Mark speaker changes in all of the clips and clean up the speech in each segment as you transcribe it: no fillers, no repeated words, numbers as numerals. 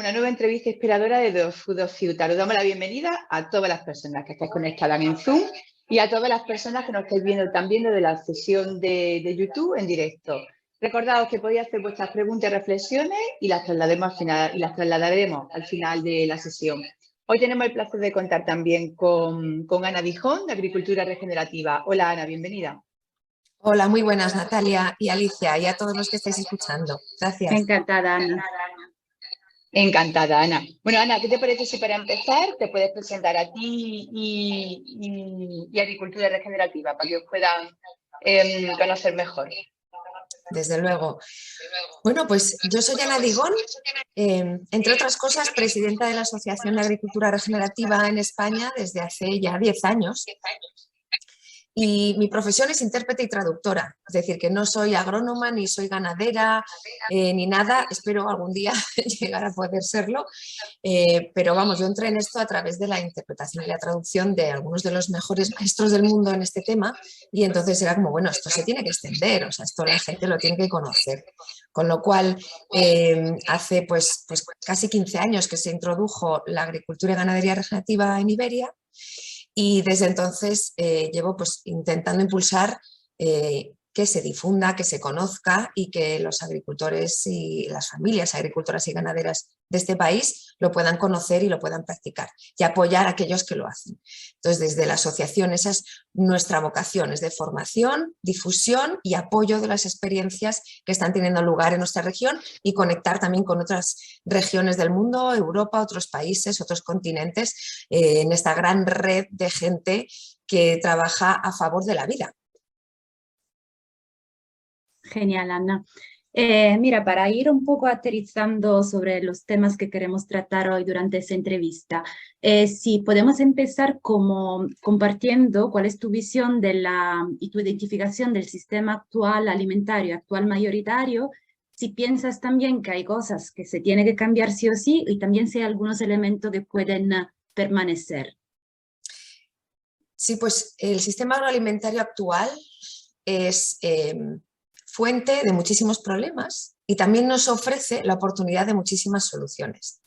Speaker 1: una nueva entrevista inspiradora de The Food of Future. Damos la bienvenida a todas las personas que estáis conectadas en Zoom y a todas las personas que nos estáis viendo también desde la sesión de YouTube en directo. Recordaos que podéis hacer vuestras preguntas y reflexiones y las trasladaremos al final de la sesión. Hoy tenemos el placer de contar también con Ana Dijón, de Agricultura Regenerativa. Hola, Ana, bienvenida.
Speaker 2: Hola, muy buenas, Natalia y Alicia, y a todos los que estáis escuchando. Gracias.
Speaker 3: Encantada, Ana.
Speaker 1: Encantada, Ana. Bueno, Ana, ¿qué te parece si para empezar te puedes presentar a ti y Agricultura Regenerativa para que os puedan conocer mejor?
Speaker 2: Desde luego. Bueno, pues yo soy Ana Dijón, entre otras cosas, presidenta de la Asociación de Agricultura Regenerativa en España desde hace ya 10 años. Y mi profesión es intérprete y traductora, es decir, que no soy agrónoma, ni soy ganadera, ni nada, espero algún día llegar a poder serlo, pero vamos, yo entré en esto a través de la interpretación y la traducción de algunos de los mejores maestros del mundo en este tema, y entonces era como, bueno, esto se tiene que extender, o sea, esto la gente lo tiene que conocer. Con lo cual, hace pues casi 15 años que se introdujo la agricultura y ganadería regenerativa en Iberia, y desde entonces llevo pues intentando impulsar que se difunda, que se conozca y que los agricultores y las familias agricultoras y ganaderas de este país lo puedan conocer y lo puedan practicar y apoyar a aquellos que lo hacen. Entonces, desde la asociación esa es nuestra vocación, es de formación, difusión y apoyo de las experiencias que están teniendo lugar en nuestra región y conectar también con otras regiones del mundo, Europa, otros países, otros continentes, en esta gran red de gente que trabaja a favor de la vida.
Speaker 3: Genial, Ana. Mira, para ir un poco aterrizando sobre los temas que queremos tratar hoy durante esta entrevista, si podemos empezar como compartiendo cuál es tu visión y tu identificación del sistema actual alimentario, actual mayoritario, si piensas también que hay cosas que se tienen que cambiar sí o sí y también si hay algunos elementos que pueden permanecer.
Speaker 2: Sí, pues el sistema agroalimentario actual es fuente de muchísimos problemas y también nos ofrece la oportunidad de muchísimas soluciones.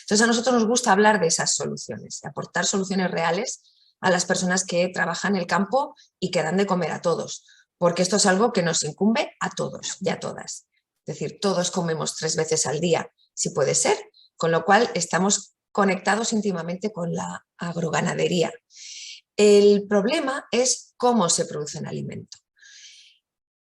Speaker 2: Entonces a nosotros nos gusta hablar de esas soluciones, de aportar soluciones reales a las personas que trabajan en el campo y que dan de comer a todos, porque esto es algo que nos incumbe a todos y a todas. Es decir, todos comemos 3 veces al día, si puede ser, con lo cual estamos conectados íntimamente con la agroganadería. El problema es cómo se produce un alimento.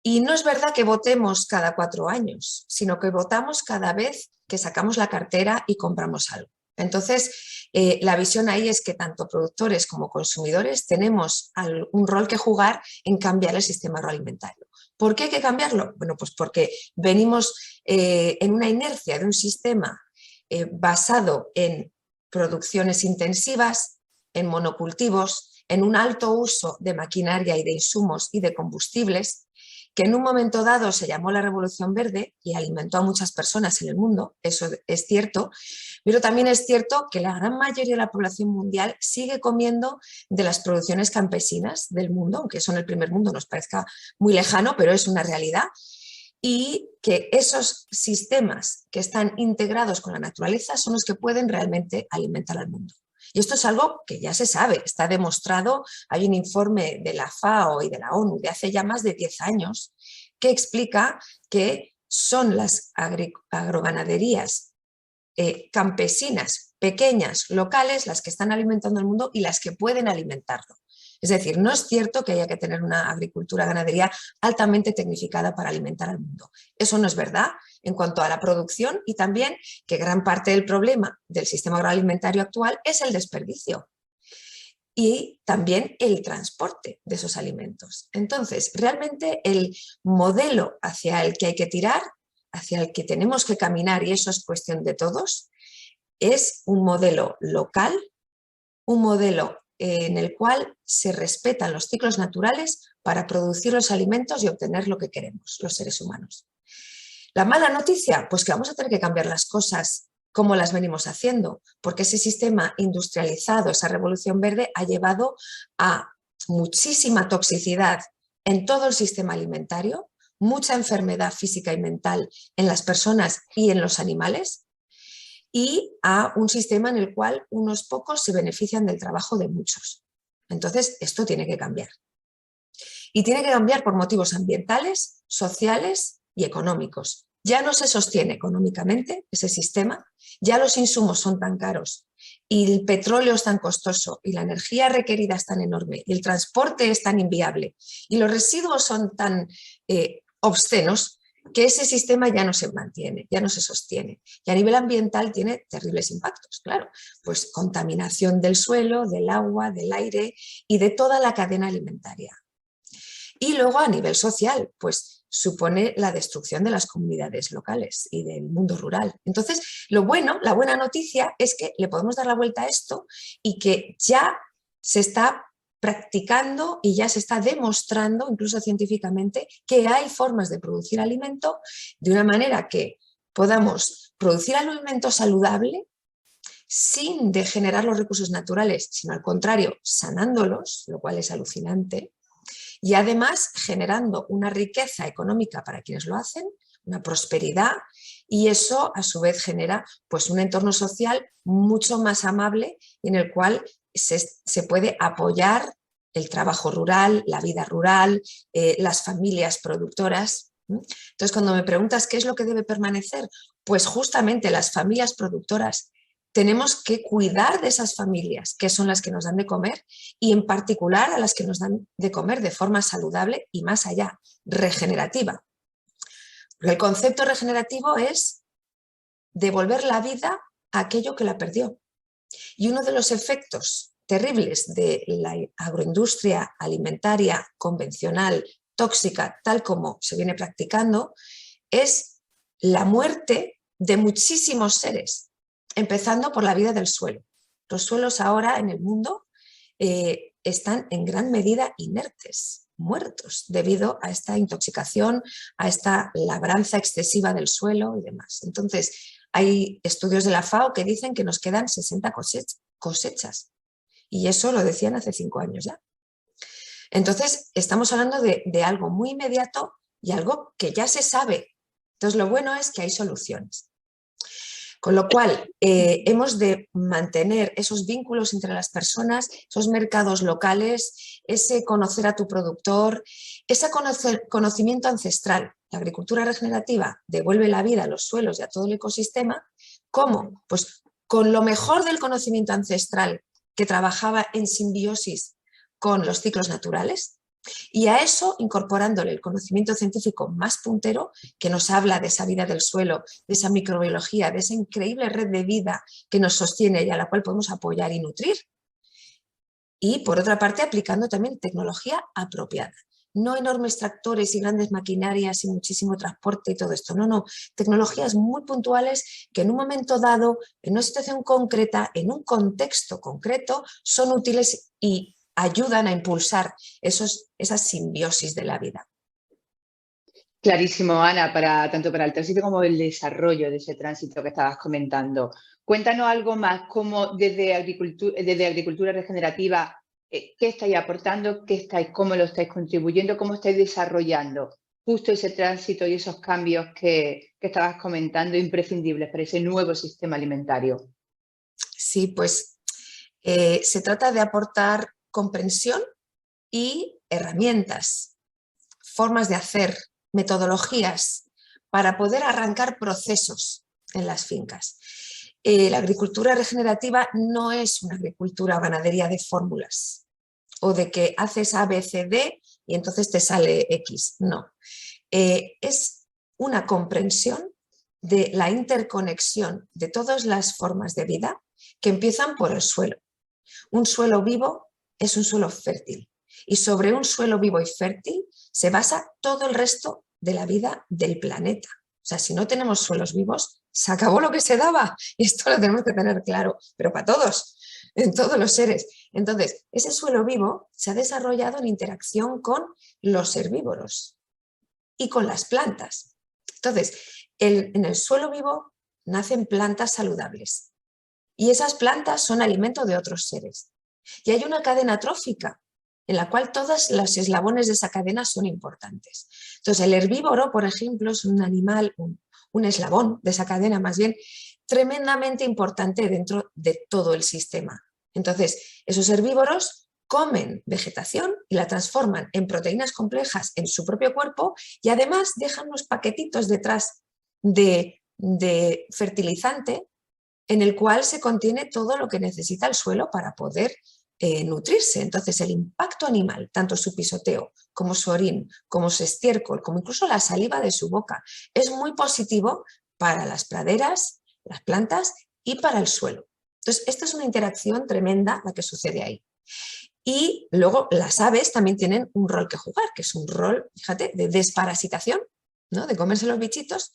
Speaker 2: Y no es verdad que votemos cada 4 años, sino que votamos cada vez que sacamos la cartera y compramos algo. Entonces, la visión ahí es que tanto productores como consumidores tenemos un rol que jugar en cambiar el sistema agroalimentario. ¿Por qué hay que cambiarlo? Bueno, pues porque venimos en una inercia de un sistema basado en producciones intensivas, en monocultivos, en un alto uso de maquinaria y de insumos y de combustibles, que en un momento dado se llamó la Revolución Verde y alimentó a muchas personas en el mundo, eso es cierto, pero también es cierto que la gran mayoría de la población mundial sigue comiendo de las producciones campesinas del mundo, aunque eso en el primer mundo nos parezca muy lejano, pero es una realidad, y que esos sistemas que están integrados con la naturaleza son los que pueden realmente alimentar al mundo. Y esto es algo que ya se sabe, está demostrado, hay un informe de la FAO y de la ONU de hace ya más de 10 años que explica que son las agroganaderías campesinas, pequeñas, locales, las que están alimentando al mundo y las que pueden alimentarlo. Es decir, no es cierto que haya que tener una agricultura ganadería altamente tecnificada para alimentar al mundo. Eso no es verdad en cuanto a la producción y también que gran parte del problema del sistema agroalimentario actual es el desperdicio y también el transporte de esos alimentos. Entonces, realmente el modelo hacia el que hay que tirar, hacia el que tenemos que caminar, y eso es cuestión de todos, es un modelo local, un modelo en el cual se respetan los ciclos naturales para producir los alimentos y obtener lo que queremos, los seres humanos. La mala noticia, pues que vamos a tener que cambiar las cosas como las venimos haciendo, porque ese sistema industrializado, esa revolución verde, ha llevado a muchísima toxicidad en todo el sistema alimentario, mucha enfermedad física y mental en las personas y en los animales, y a un sistema en el cual unos pocos se benefician del trabajo de muchos. Entonces, esto tiene que cambiar. Y tiene que cambiar por motivos ambientales, sociales y económicos. Ya no se sostiene económicamente ese sistema, ya los insumos son tan caros y el petróleo es tan costoso y la energía requerida es tan enorme y el transporte es tan inviable y los residuos son tan obscenos que ese sistema ya no se mantiene, ya no se sostiene. Y a nivel ambiental tiene terribles impactos, claro, pues contaminación del suelo, del agua, del aire y de toda la cadena alimentaria. Y luego a nivel social, pues supone la destrucción de las comunidades locales y del mundo rural. Entonces, la buena noticia es que le podemos dar la vuelta a esto y que ya se está practicando y ya se está demostrando, incluso científicamente, que hay formas de producir alimento de una manera que podamos producir alimento saludable sin degenerar los recursos naturales, sino al contrario, sanándolos, lo cual es alucinante, y además generando una riqueza económica para quienes lo hacen, una prosperidad, y eso a su vez genera pues, un entorno social mucho más amable en el cual se puede apoyar el trabajo rural, la vida rural, las familias productoras. Entonces, cuando me preguntas qué es lo que debe permanecer, pues justamente las familias productoras. Tenemos que cuidar de esas familias, que son las que nos dan de comer, y en particular a las que nos dan de comer de forma saludable y más allá, regenerativa. Porque el concepto regenerativo es devolver la vida a aquello que la perdió. Y uno de los efectos terribles de la agroindustria alimentaria convencional, tóxica, tal como se viene practicando, es la muerte de muchísimos seres, empezando por la vida del suelo. Los suelos ahora en el mundo están en gran medida inertes, muertos, debido a esta intoxicación, a esta labranza excesiva del suelo y demás. Entonces, hay estudios de la FAO que dicen que nos quedan 60 cosechas. Y eso lo decían hace 5 años ya. Entonces, estamos hablando de algo muy inmediato y algo que ya se sabe. Entonces, lo bueno es que hay soluciones. Con lo cual, hemos de mantener esos vínculos entre las personas, esos mercados locales, ese conocer a tu productor, ese conocimiento ancestral. La agricultura regenerativa devuelve la vida a los suelos y a todo el ecosistema. ¿Cómo? Pues con lo mejor del conocimiento ancestral que trabajaba en simbiosis con los ciclos naturales, y a eso incorporándole el conocimiento científico más puntero que nos habla de esa vida del suelo, de esa microbiología, de esa increíble red de vida que nos sostiene y a la cual podemos apoyar y nutrir. Y por otra parte aplicando también tecnología apropiada. No enormes tractores y grandes maquinarias y muchísimo transporte y todo esto. No, tecnologías muy puntuales que en un momento dado, en una situación concreta, en un contexto concreto, son útiles y ayudan a impulsar esa simbiosis de la vida.
Speaker 1: Clarísimo, Ana, tanto para el tránsito como el desarrollo de ese tránsito que estabas comentando. Cuéntanos algo más, cómo desde agricultura regenerativa, qué estáis aportando, cómo lo estáis contribuyendo, cómo estáis desarrollando justo ese tránsito y esos cambios que estabas comentando, imprescindibles para ese nuevo sistema alimentario.
Speaker 2: Sí, pues se trata de aportar comprensión y herramientas, formas de hacer, metodologías para poder arrancar procesos en las fincas. La agricultura regenerativa no es una agricultura o ganadería de fórmulas o de que haces A, B, C, D y entonces te sale X. No. Es una comprensión de la interconexión de todas las formas de vida que empiezan por el suelo. Un suelo vivo es un suelo fértil y sobre un suelo vivo y fértil se basa todo el resto de la vida del planeta. O sea, si no tenemos suelos vivos, se acabó lo que se daba y esto lo tenemos que tener claro, pero para todos, en todos los seres. Entonces, ese suelo vivo se ha desarrollado en interacción con los herbívoros y con las plantas. Entonces, en el suelo vivo nacen plantas saludables y esas plantas son alimento de otros seres. Y hay una cadena trófica en la cual todos los eslabones de esa cadena son importantes. Entonces, el herbívoro, por ejemplo, es un animal, un eslabón de esa cadena más bien, tremendamente importante dentro de todo el sistema. Entonces, esos herbívoros comen vegetación y la transforman en proteínas complejas en su propio cuerpo y además dejan unos paquetitos detrás de fertilizante en el cual se contiene todo lo que necesita el suelo para poder nutrirse. Entonces, el impacto animal, tanto su pisoteo como su orín, como su estiércol, como incluso la saliva de su boca, es muy positivo para las praderas, las plantas y para el suelo. Entonces, esta es una interacción tremenda la que sucede ahí. Y luego las aves también tienen un rol que jugar, que es un rol, fíjate, de desparasitación, ¿no? De comerse los bichitos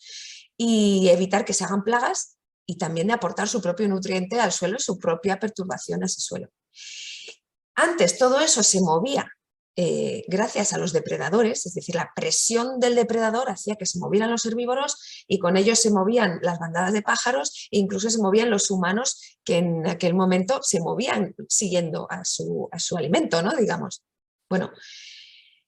Speaker 2: y evitar que se hagan plagas y también de aportar su propio nutriente al suelo y su propia perturbación a ese suelo. Antes todo eso se movía gracias a los depredadores, es decir, la presión del depredador hacía que se movieran los herbívoros y con ellos se movían las bandadas de pájaros e incluso se movían los humanos que en aquel momento se movían siguiendo a su alimento, ¿no? Digamos. Bueno,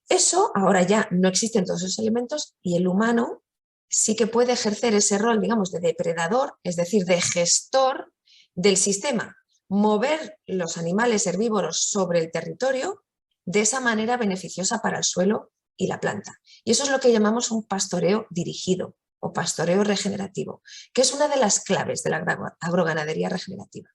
Speaker 2: eso ahora ya no existen todos esos elementos y el humano sí que puede ejercer ese rol, digamos, de depredador, es decir, de gestor del sistema, mover los animales herbívoros sobre el territorio de esa manera beneficiosa para el suelo y la planta. Y eso es lo que llamamos un pastoreo dirigido o pastoreo regenerativo, que es una de las claves de la agroganadería regenerativa,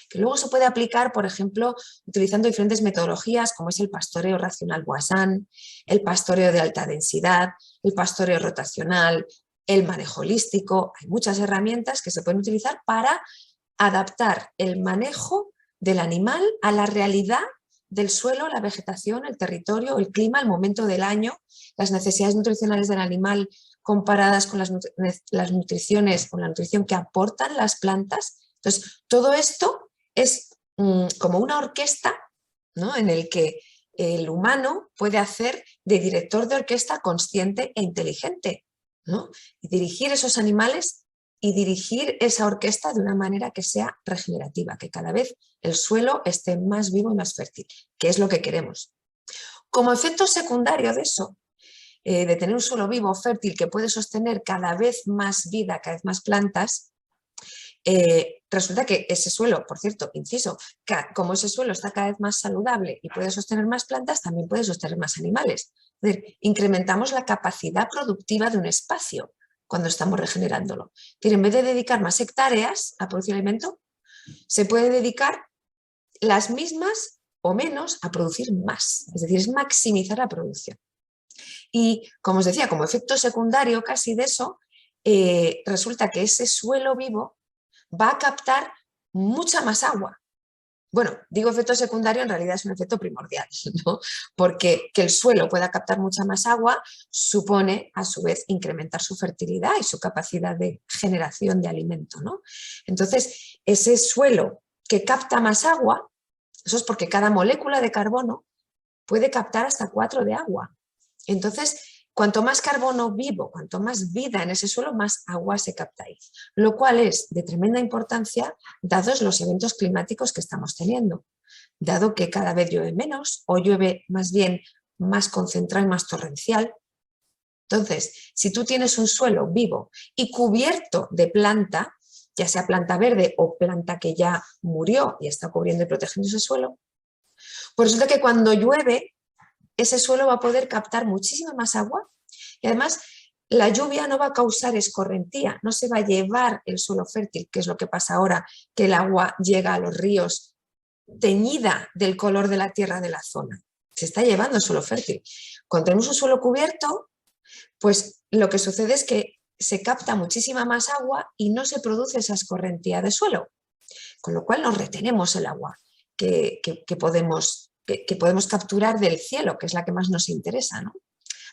Speaker 2: que luego se puede aplicar, por ejemplo, utilizando diferentes metodologías como es el pastoreo racional Boissin, el pastoreo de alta densidad, el pastoreo rotacional, el manejo holístico. Hay muchas herramientas que se pueden utilizar para adaptar el manejo del animal a la realidad del suelo, la vegetación, el territorio, el clima, el momento del año, las necesidades nutricionales del animal comparadas con las nutriciones o la nutrición que aportan las plantas. Entonces, todo esto es como una orquesta, ¿no? En el que el humano puede hacer de director de orquesta consciente e inteligente, ¿no? Y dirigir esos animales y dirigir esa orquesta de una manera que sea regenerativa, que cada vez el suelo esté más vivo y más fértil, que es lo que queremos. Como efecto secundario de eso, de tener un suelo vivo, fértil, que puede sostener cada vez más vida, cada vez más plantas, resulta que ese suelo, por cierto, inciso, como ese suelo está cada vez más saludable y puede sostener más plantas, también puede sostener más animales. Es decir, incrementamos la capacidad productiva de un espacio cuando estamos regenerándolo. Pero en vez de dedicar más hectáreas a producir alimento, se puede dedicar las mismas o menos a producir más. Es decir, es maximizar la producción. Y como os decía, como efecto secundario casi de eso, resulta que ese suelo vivo va a captar mucha más agua. Bueno, digo efecto secundario, en realidad es un efecto primordial, ¿no? Porque que el suelo pueda captar mucha más agua supone, a su vez, incrementar su fertilidad y su capacidad de generación de alimento, ¿no? Entonces, ese suelo que capta más agua, eso es porque cada molécula de carbono puede captar hasta 4 de agua. Entonces, cuanto más carbono vivo, cuanto más vida en ese suelo, más agua se capta ahí. Lo cual es de tremenda importancia dados los eventos climáticos que estamos teniendo. Dado que cada vez llueve menos o llueve más bien más concentrado y más torrencial. Entonces, si tú tienes un suelo vivo y cubierto de planta, ya sea planta verde o planta que ya murió y está cubriendo y protegiendo ese suelo, pues resulta que cuando llueve, ese suelo va a poder captar muchísima más agua y además la lluvia no va a causar escorrentía, no se va a llevar el suelo fértil, que es lo que pasa ahora, que el agua llega a los ríos teñida del color de la tierra de la zona. Se está llevando el suelo fértil. Cuando tenemos un suelo cubierto, pues lo que sucede es que se capta muchísima más agua y no se produce esa escorrentía de suelo, con lo cual nos retenemos el agua que podemos capturar del cielo, que es la que más nos interesa, ¿no?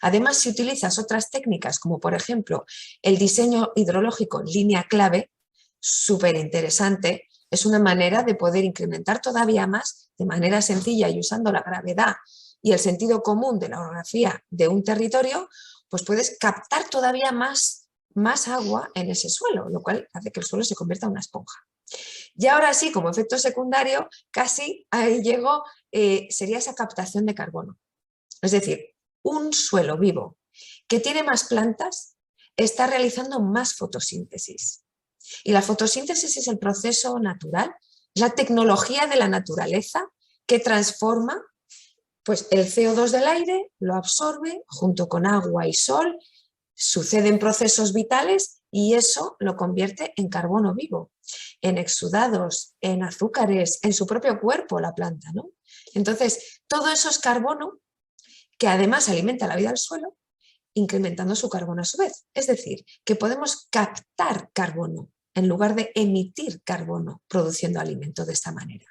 Speaker 2: Además, si utilizas otras técnicas, como por ejemplo el diseño hidrológico en línea clave, súper interesante, es una manera de poder incrementar todavía más, de manera sencilla y usando la gravedad y el sentido común de la orografía de un territorio, pues puedes captar todavía más agua en ese suelo, lo cual hace que el suelo se convierta en una esponja. Y ahora sí, como efecto secundario, casi ahí llego, sería esa captación de carbono. Es decir, un suelo vivo que tiene más plantas está realizando más fotosíntesis. Y la fotosíntesis es el proceso natural, es la tecnología de la naturaleza que transforma pues, el CO2 del aire, lo absorbe junto con agua y sol, suceden procesos vitales y eso lo convierte en carbono vivo, en exudados, en azúcares, en su propio cuerpo la planta, ¿no? Entonces, todo eso es carbono que además alimenta la vida del suelo, incrementando su carbono a su vez. Es decir, que podemos captar carbono en lugar de emitir carbono produciendo alimento de esta manera,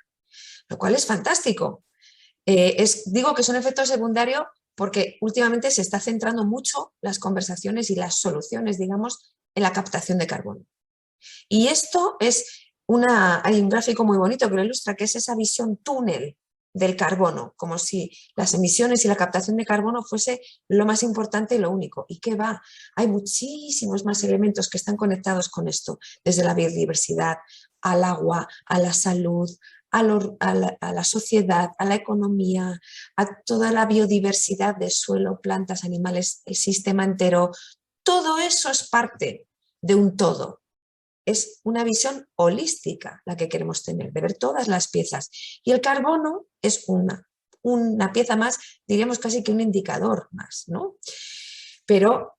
Speaker 2: lo cual es fantástico. Digo que es un efecto secundario porque últimamente se está centrando mucho las conversaciones y las soluciones, digamos, en la captación de carbono. Y esto es hay un gráfico muy bonito que lo ilustra, que es esa visión túnel del carbono, como si las emisiones y la captación de carbono fuese lo más importante y lo único. ¿Y qué va? Hay muchísimos más elementos que están conectados con esto, desde la biodiversidad, al agua, a la salud, a la sociedad, a la economía, a toda la biodiversidad de suelo, plantas, animales, el sistema entero. Todo eso es parte de un todo. Es una visión holística la que queremos tener, de ver todas las piezas. Y el carbono es una pieza más, diríamos casi que un indicador más, ¿no? Pero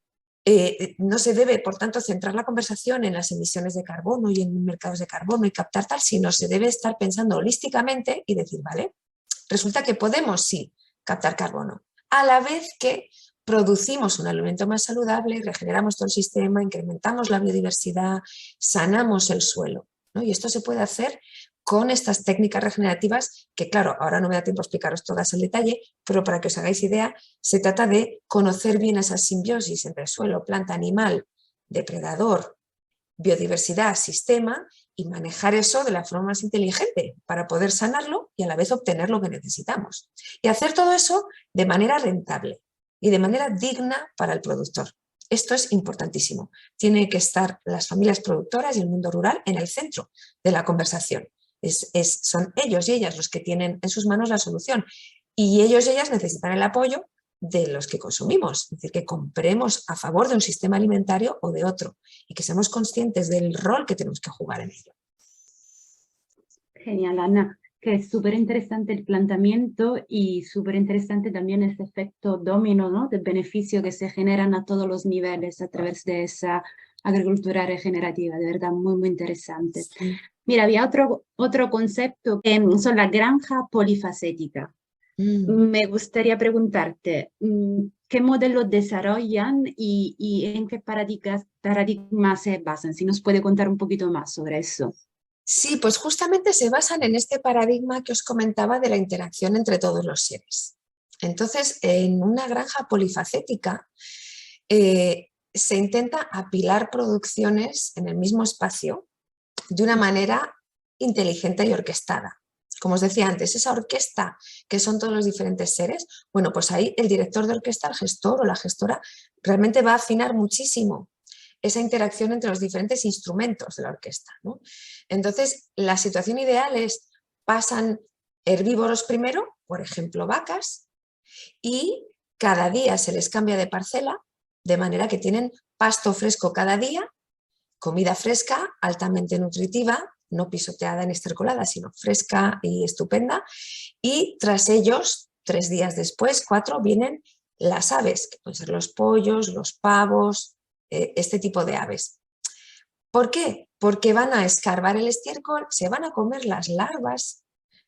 Speaker 2: no se debe, por tanto, centrar la conversación en las emisiones de carbono y en mercados de carbono y captar tal, sino se debe estar pensando holísticamente y decir, vale, resulta que podemos, sí, captar carbono, a la vez que producimos un alimento más saludable, regeneramos todo el sistema, incrementamos la biodiversidad, sanamos el suelo, ¿no? Y esto se puede hacer con estas técnicas regenerativas que, claro, ahora no me da tiempo a explicaros todas al detalle, pero para que os hagáis idea, se trata de conocer bien esa simbiosis entre suelo, planta, animal, depredador, biodiversidad, sistema, y manejar eso de la forma más inteligente para poder sanarlo y a la vez obtener lo que necesitamos. Y hacer todo eso de manera rentable y de manera digna para el productor. Esto es importantísimo. Tienen que estar las familias productoras y el mundo rural en el centro de la conversación. Son ellos y ellas los que tienen en sus manos la solución. Y ellos y ellas necesitan el apoyo de los que consumimos. Es decir, que compremos a favor de un sistema alimentario o de otro y que seamos conscientes del rol que tenemos que jugar en ello.
Speaker 3: Genial, Ana. Que es súper interesante el planteamiento y súper interesante también ese efecto dominó, ¿no? De beneficio que se generan a todos los niveles a través de esa agricultura regenerativa. De verdad, muy, muy interesante.
Speaker 2: Sí.
Speaker 3: Mira, había otro concepto que son la granja polifacética. Me gustaría preguntarte, ¿qué modelos desarrollan y en qué paradigmas se basan? Si nos puede contar un poquito más sobre eso.
Speaker 2: Sí, pues justamente se basan en este paradigma que os comentaba de la interacción entre todos los seres. Entonces, en una granja polifacética se intenta apilar producciones en el mismo espacio de una manera inteligente y orquestada. Como os decía antes, esa orquesta que son todos los diferentes seres, bueno, pues ahí el director de orquesta, el gestor o la gestora, realmente va a afinar muchísimo esa interacción entre los diferentes instrumentos de la orquesta, ¿no? Entonces, la situación ideal es, pasan herbívoros primero, por ejemplo, vacas, y cada día se les cambia de parcela, de manera que tienen pasto fresco cada día, comida fresca, altamente nutritiva, no pisoteada ni estercolada, sino fresca y estupenda, y tras ellos, 3 días después, 4, vienen las aves, que pueden ser los pollos, los pavos, este tipo de aves. ¿Por qué? Porque van a escarbar el estiércol, se van a comer las larvas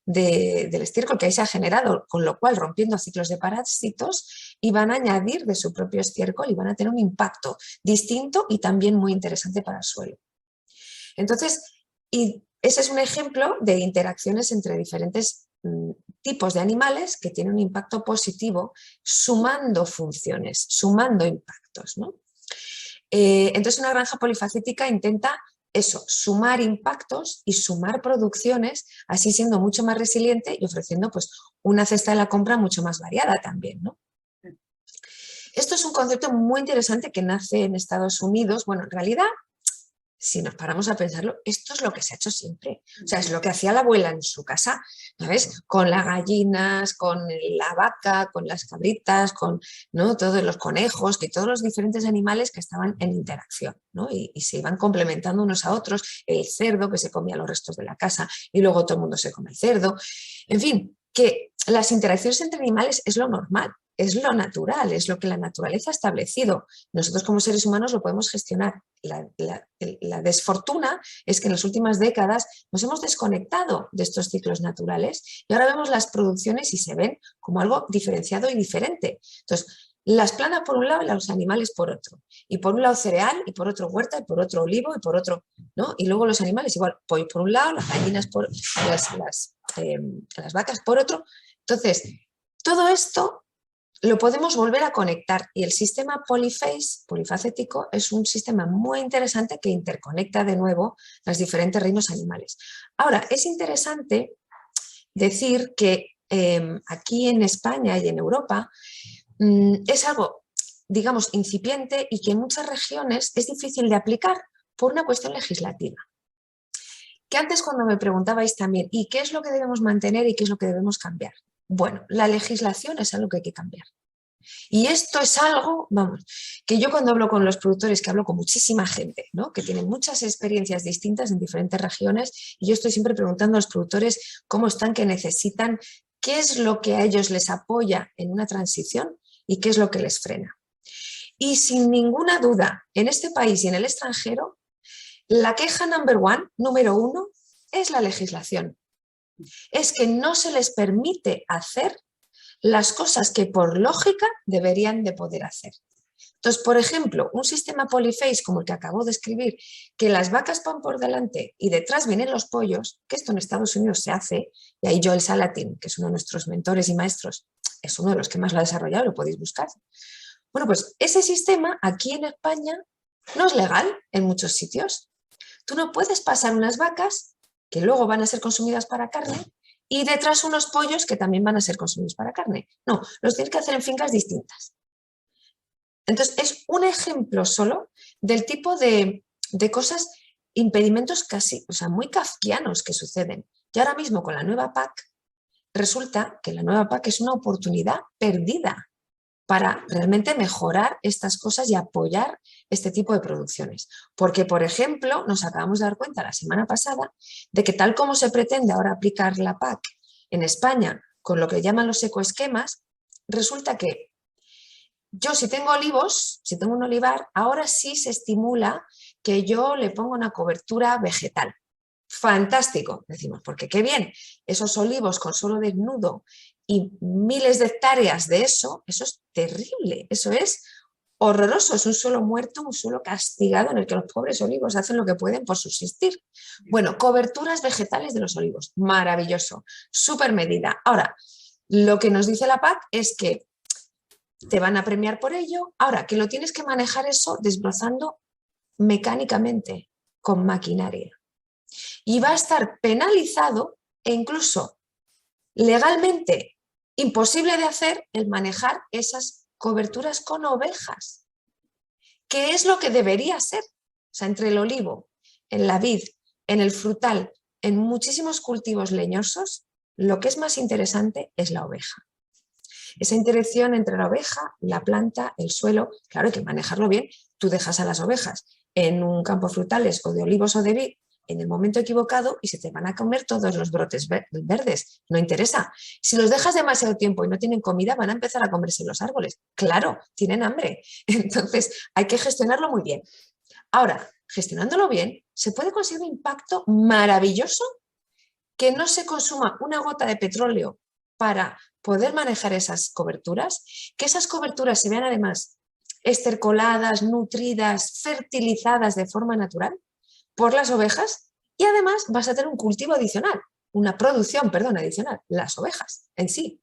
Speaker 2: del estiércol que ahí se ha generado, con lo cual rompiendo ciclos de parásitos, y van a añadir de su propio estiércol y van a tener un impacto distinto y también muy interesante para el suelo. Entonces, y ese es un ejemplo de interacciones entre diferentes tipos de animales que tienen un impacto positivo, sumando funciones, sumando impactos, ¿no? Entonces, una granja polifacética intenta eso, sumar impactos y sumar producciones, así siendo mucho más resiliente y ofreciendo pues, una cesta de la compra mucho más variada también, ¿no? Esto es un concepto muy interesante que nace en Estados Unidos. Bueno, en realidad si nos paramos a pensarlo, esto es lo que se ha hecho siempre. O sea, es lo que hacía la abuela en su casa, ¿sabes? Con las gallinas, con la vaca, con las cabritas, con, ¿no?, todos los conejos, que todos los diferentes animales que estaban en interacción, ¿no? Y se iban complementando unos a otros. El cerdo que se comía los restos de la casa y luego todo el mundo se come el cerdo. En fin, que las interacciones entre animales es lo normal. Es lo natural, es lo que la naturaleza ha establecido. Nosotros como seres humanos lo podemos gestionar. La desfortuna es que en las últimas décadas nos hemos desconectado de estos ciclos naturales y ahora vemos las producciones y se ven como algo diferenciado y diferente. Entonces, las plantas por un lado y los animales por otro. Y por un lado cereal y por otro huerta y por otro olivo y por otro, ¿no? Y luego los animales igual, pollo por un lado, las gallinas por las vacas por otro. Entonces, todo esto lo podemos volver a conectar y el sistema polifacético, es un sistema muy interesante que interconecta de nuevo los diferentes reinos animales. Ahora, es interesante decir que aquí en España y en Europa es algo, digamos, incipiente y que en muchas regiones es difícil de aplicar por una cuestión legislativa. Que antes cuando me preguntabais también, ¿y qué es lo que debemos mantener y qué es lo que debemos cambiar? Bueno, la legislación es algo que hay que cambiar. Y esto es algo, vamos, que yo cuando hablo con los productores, que hablo con muchísima gente, ¿no?, que tienen muchas experiencias distintas en diferentes regiones, y yo estoy siempre preguntando a los productores cómo están, qué necesitan, qué es lo que a ellos les apoya en una transición y qué es lo que les frena. Y sin ninguna duda, en este país y en el extranjero, la queja número uno, es la legislación. Es que no se les permite hacer las cosas que por lógica deberían de poder hacer. Entonces, por ejemplo, un sistema polyphase como el que acabo de escribir, que las vacas van por delante y detrás vienen los pollos, que esto en Estados Unidos se hace, y ahí Joel Salatin, que es uno de nuestros mentores y maestros, es uno de los que más lo ha desarrollado, lo podéis buscar. Bueno, pues ese sistema aquí en España no es legal en muchos sitios. Tú no puedes pasar unas vacas que luego van a ser consumidas para carne y detrás unos pollos que también van a ser consumidos para carne. No, los tienes que hacer en fincas distintas. Entonces, es un ejemplo solo del tipo de cosas, impedimentos casi, o sea, muy kafkianos que suceden. Y ahora mismo con la nueva PAC, resulta que la nueva PAC es una oportunidad perdida para realmente mejorar estas cosas y apoyar este tipo de producciones. Porque, por ejemplo, nos acabamos de dar cuenta la semana pasada de que tal como se pretende ahora aplicar la PAC en España con lo que llaman los ecoesquemas, resulta que yo si tengo olivos, si tengo un olivar, ahora sí se estimula que yo le ponga una cobertura vegetal. Fantástico, decimos, porque qué bien, esos olivos con suelo desnudo y miles de hectáreas de eso es terrible, eso es horroroso, es un suelo muerto, un suelo castigado en el que los pobres olivos hacen lo que pueden por subsistir. Bueno, coberturas vegetales de los olivos, maravilloso, súper medida. Ahora, lo que nos dice la PAC es que te van a premiar por ello, ahora que lo tienes que manejar eso desbrozando mecánicamente, con maquinaria. Y va a estar penalizado e incluso legalmente imposible de hacer el manejar esas coberturas con ovejas, que es lo que debería ser. O sea, entre el olivo, en la vid, en el frutal, en muchísimos cultivos leñosos, lo que es más interesante es la oveja. Esa interacción entre la oveja, la planta, el suelo, claro, hay que manejarlo bien. Tú dejas a las ovejas en un campo de frutales o de olivos o de vid en el momento equivocado y se te van a comer todos los brotes verdes, no interesa. Si los dejas demasiado tiempo y no tienen comida, van a empezar a comerse los árboles. Claro, tienen hambre. Entonces hay que gestionarlo muy bien. Ahora, gestionándolo bien, se puede conseguir un impacto maravilloso, que no se consuma una gota de petróleo para poder manejar esas coberturas, que esas coberturas se vean además estercoladas, nutridas, fertilizadas de forma natural por las ovejas, y además vas a tener un cultivo adicional, una producción, perdón, adicional, las ovejas en sí.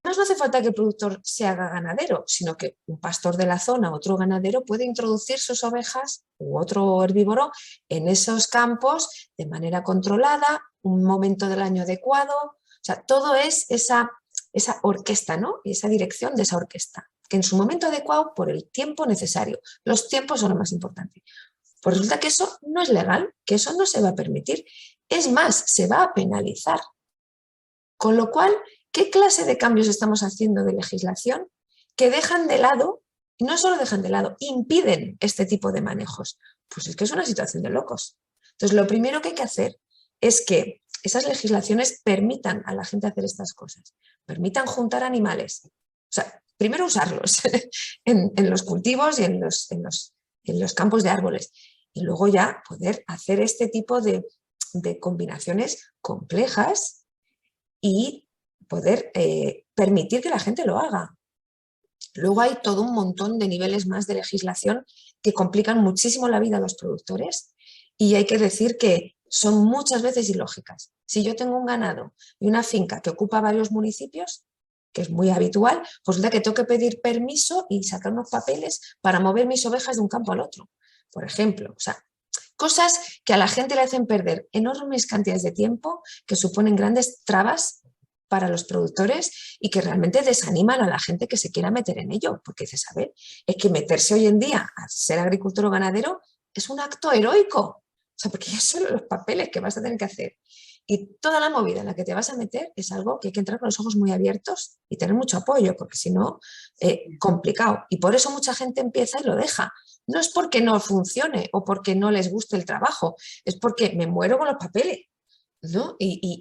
Speaker 2: No hace falta que el productor se haga ganadero, sino que un pastor de la zona, otro ganadero, puede introducir sus ovejas u otro herbívoro en esos campos de manera controlada, un momento del año adecuado. O sea, todo es esa orquesta, ¿no? Y esa dirección de esa orquesta, que en su momento adecuado, por el tiempo necesario. Los tiempos son lo más importante. Pues resulta que eso no es legal, que eso no se va a permitir. Es más, se va a penalizar. Con lo cual, ¿qué clase de cambios estamos haciendo de legislación que dejan de lado, y no solo dejan de lado, impiden este tipo de manejos? Pues es que es una situación de locos. Entonces, lo primero que hay que hacer es que esas legislaciones permitan a la gente hacer estas cosas, permitan juntar animales. O sea, primero usarlos en los cultivos y en los campos de árboles. Y luego ya poder hacer este tipo de combinaciones complejas y poder permitir que la gente lo haga. Luego hay todo un montón de niveles más de legislación que complican muchísimo la vida a los productores y hay que decir que son muchas veces ilógicas. Si yo tengo un ganado y una finca que ocupa varios municipios, que es muy habitual, pues resulta que tengo que pedir permiso y sacar unos papeles para mover mis ovejas de un campo al otro, por ejemplo. O sea, cosas que a la gente le hacen perder enormes cantidades de tiempo, que suponen grandes trabas para los productores y que realmente desaniman a la gente que se quiera meter en ello, porque dices, a ver, es que meterse hoy en día a ser agricultor o ganadero es un acto heroico, o sea, porque ya solo los papeles que vas a tener que hacer y toda la movida en la que te vas a meter es algo que hay que entrar con los ojos muy abiertos y tener mucho apoyo, porque si no, complicado. Y por eso mucha gente empieza y lo deja. No es porque no funcione o porque no les guste el trabajo, es porque me muero con los papeles, ¿no?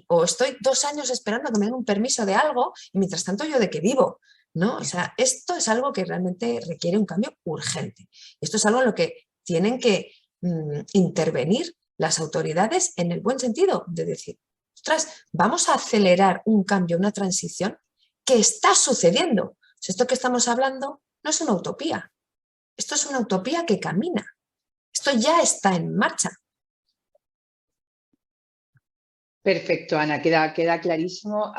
Speaker 2: O estoy 2 años esperando a que me den un permiso de algo y mientras tanto yo de qué vivo, ¿no? O sea, esto es algo que realmente requiere un cambio urgente. Esto es algo en lo que tienen que intervenir las autoridades en el buen sentido de decir, ostras, vamos a acelerar un cambio, una transición que está sucediendo. O sea, esto que estamos hablando no es una utopía, esto es una utopía que camina, esto ya está en marcha.
Speaker 1: Perfecto, Ana, queda clarísimo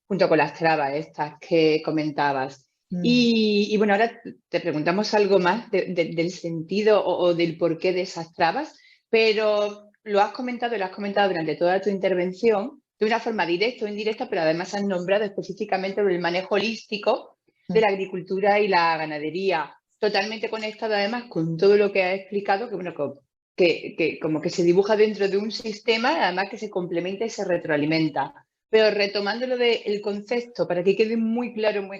Speaker 1: junto con las trabas estas que comentabas. Y bueno, ahora te preguntamos algo más del sentido o del porqué de esas trabas, pero lo has comentado durante toda tu intervención de una forma directa o indirecta, pero además has nombrado específicamente el manejo holístico de la agricultura y la ganadería, totalmente conectado además con todo lo que has explicado, que bueno, que como que se dibuja dentro de un sistema, además que se complementa y se retroalimenta. Pero retomándolo del concepto, para que quede muy claro, lo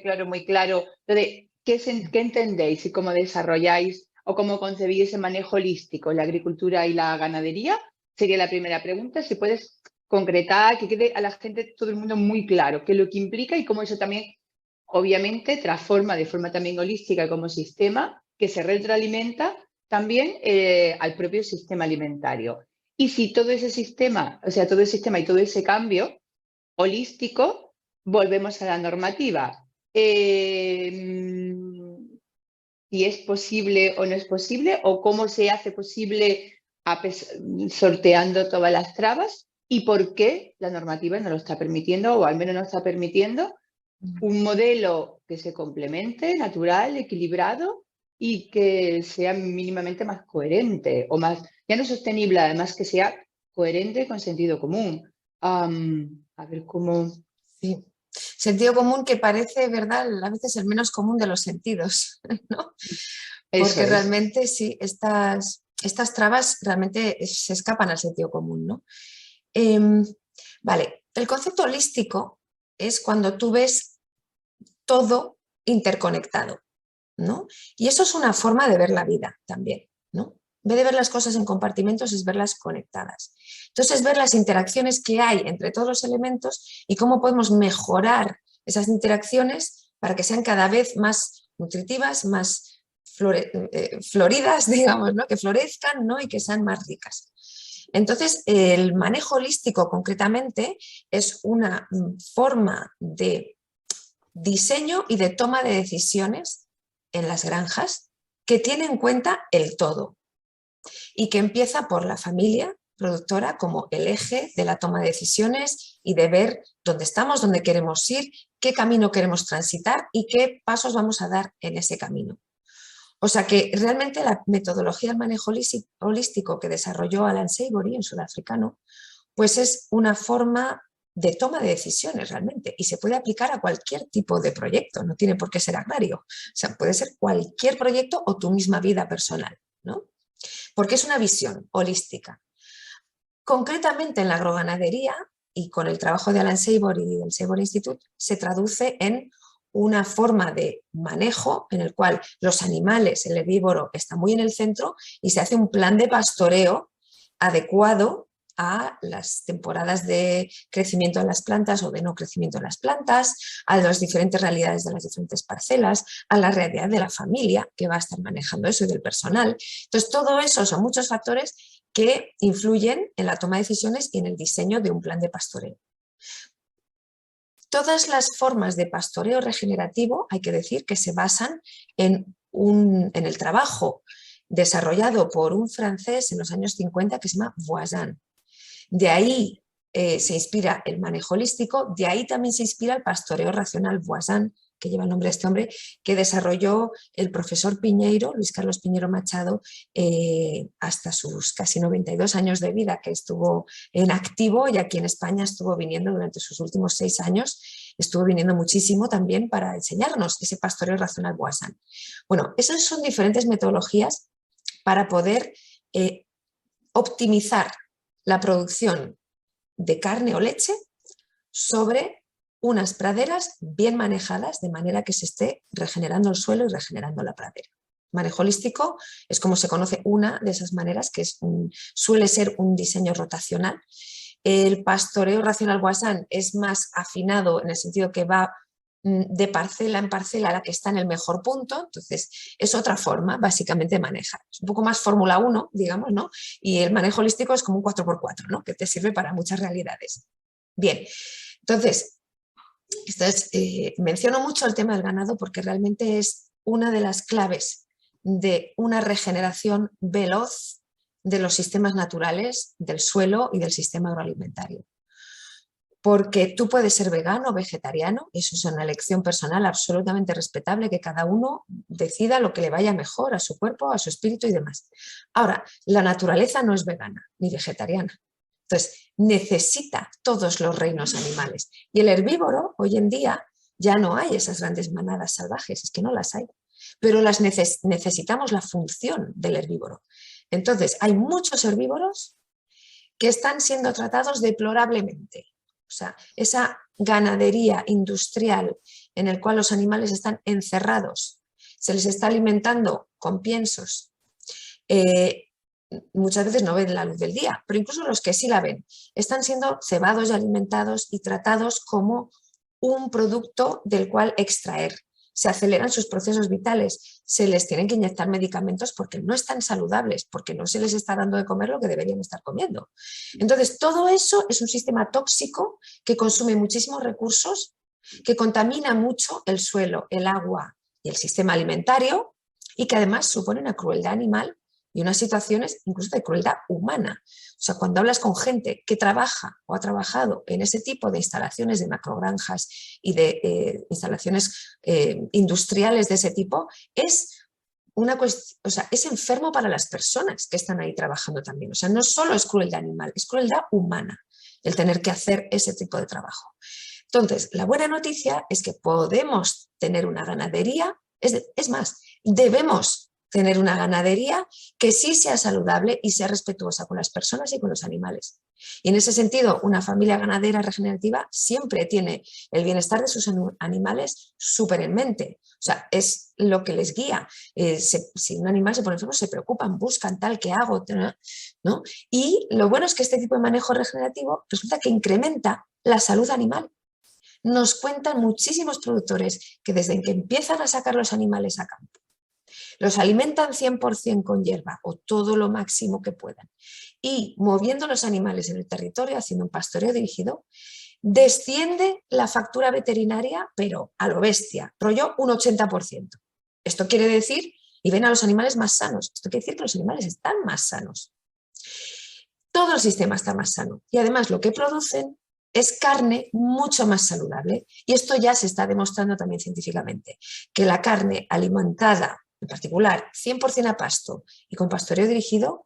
Speaker 1: de qué entendéis y cómo desarrolláis o cómo concebís ese manejo holístico en la agricultura y la ganadería, sería la primera pregunta. Si puedes concretar, que quede a la gente, todo el mundo muy claro qué es lo que implica y cómo eso también, obviamente, transforma de forma también holística como sistema, que se retroalimenta también al propio sistema alimentario. Y si todo ese sistema, o sea, todo el sistema y todo ese cambio holístico, volvemos a la normativa. Si es posible o no es posible, o cómo se hace posible sorteando todas las trabas, y por qué la normativa no lo está permitiendo, o al menos no está permitiendo un modelo que se complemente, natural, equilibrado y que sea mínimamente más coherente o más, ya no sostenible, además que sea coherente con sentido común. A ver cómo...
Speaker 2: Sí. Sentido común que parece, ¿verdad?, a veces el menos común de los sentidos, ¿no? Porque realmente sí, estas trabas realmente se escapan al sentido común, ¿no? Vale, el concepto holístico es cuando tú ves todo interconectado, ¿no? Y eso es una forma de ver la vida también, ¿no? En vez de ver las cosas en compartimentos, es verlas conectadas. Entonces, ver las interacciones que hay entre todos los elementos y cómo podemos mejorar esas interacciones para que sean cada vez más nutritivas, más floridas, digamos, ¿no? Que florezcan, ¿no? Y que sean más ricas. Entonces, el manejo holístico concretamente es una forma de diseño y de toma de decisiones en las granjas que tiene en cuenta el todo y que empieza por la familia productora como el eje de la toma de decisiones y de ver dónde estamos, dónde queremos ir, qué camino queremos transitar y qué pasos vamos a dar en ese camino. O sea que realmente la metodología del manejo holístico que desarrolló Alan Savory, en sudafricano, pues es una forma de toma de decisiones realmente y se puede aplicar a cualquier tipo de proyecto, no tiene por qué ser agrario, o sea, puede ser cualquier proyecto o tu misma vida personal, ¿no? porque es una visión holística. Concretamente en la agroganadería, y con el trabajo de Alan Seibor y del Seibor Institute, se traduce en una forma de manejo en el cual los animales, el herbívoro, está muy en el centro y se hace un plan de pastoreo adecuado a las temporadas de crecimiento de las plantas o de no crecimiento de las plantas, a las diferentes realidades de las diferentes parcelas, a la realidad de la familia que va a estar manejando eso y del personal. Entonces, todo eso son muchos factores que influyen en la toma de decisiones y en el diseño de un plan de pastoreo. Todas las formas de pastoreo regenerativo, hay que decir que se basan en el trabajo desarrollado por un francés en los años 50 que se llama Voisin. De ahí se inspira el manejo holístico, de ahí también se inspira el pastoreo racional Voisin, que lleva el nombre de este hombre, que desarrolló el profesor Piñeiro, Luis Carlos Piñeiro Machado, hasta sus casi 92 años de vida, que estuvo en activo, y aquí en España estuvo viniendo durante sus últimos 6 años, estuvo viniendo muchísimo también para enseñarnos ese pastoreo racional Voisin. Bueno, esas son diferentes metodologías para poder optimizar la producción de carne o leche sobre unas praderas bien manejadas de manera que se esté regenerando el suelo y regenerando la pradera. Manejo holístico es como se conoce una de esas maneras, que suele ser un diseño rotacional. El pastoreo racional Voisin es más afinado en el sentido que va de parcela en parcela a la que está en el mejor punto, entonces es otra forma básicamente de manejar. Es un poco más Fórmula 1, digamos, ¿no? Y el manejo holístico es como un 4x4, ¿no? Que te sirve para muchas realidades. Bien, entonces, menciono mucho el tema del ganado porque realmente es una de las claves de una regeneración veloz de los sistemas naturales, del suelo y del sistema agroalimentario. Porque tú puedes ser vegano o vegetariano, eso es una elección personal absolutamente respetable, que cada uno decida lo que le vaya mejor a su cuerpo, a su espíritu y demás. Ahora, la naturaleza no es vegana ni vegetariana. Entonces, necesita todos los reinos animales. Y el herbívoro, hoy en día, ya no hay esas grandes manadas salvajes, es que no las hay. Pero necesitamos la función del herbívoro. Entonces, hay muchos herbívoros que están siendo tratados deplorablemente. O sea, esa ganadería industrial en la cual los animales están encerrados, se les está alimentando con piensos, muchas veces no ven la luz del día, pero incluso los que sí la ven, están siendo cebados y alimentados y tratados como un producto del cual extraer. Se aceleran sus procesos vitales, se les tienen que inyectar medicamentos porque no están saludables, porque no se les está dando de comer lo que deberían estar comiendo. Entonces, todo eso es un sistema tóxico que consume muchísimos recursos, que contamina mucho el suelo, el agua y el sistema alimentario, y que además supone una crueldad animal y unas situaciones incluso de crueldad humana. O sea, cuando hablas con gente que trabaja o ha trabajado en ese tipo de instalaciones de macrogranjas y de instalaciones industriales de ese tipo, es enfermo para las personas que están ahí trabajando también. O sea, no solo es crueldad animal, es crueldad humana el tener que hacer ese tipo de trabajo. Entonces, la buena noticia es que podemos tener una ganadería, es más, debemos tener una ganadería que sí sea saludable y sea respetuosa con las personas y con los animales. Y en ese sentido, una familia ganadera regenerativa siempre tiene el bienestar de sus animales súper en mente. O sea, es lo que les guía. Si un animal se pone enfermo, se preocupan, buscan tal, ¿qué hago? ¿No? Y lo bueno es que este tipo de manejo regenerativo resulta que incrementa la salud animal. Nos cuentan muchísimos productores que desde que empiezan a sacar los animales a campo, los alimentan 100% con hierba o todo lo máximo que puedan y moviendo los animales en el territorio, haciendo un pastoreo dirigido, desciende la factura veterinaria, pero a lo bestia, rollo un 80%. Esto quiere decir, y ven a los animales más sanos, esto quiere decir que los animales están más sanos. Todo el sistema está más sano y además lo que producen es carne mucho más saludable y esto ya se está demostrando también científicamente, que la carne alimentada en particular 100% a pasto y con pastoreo dirigido,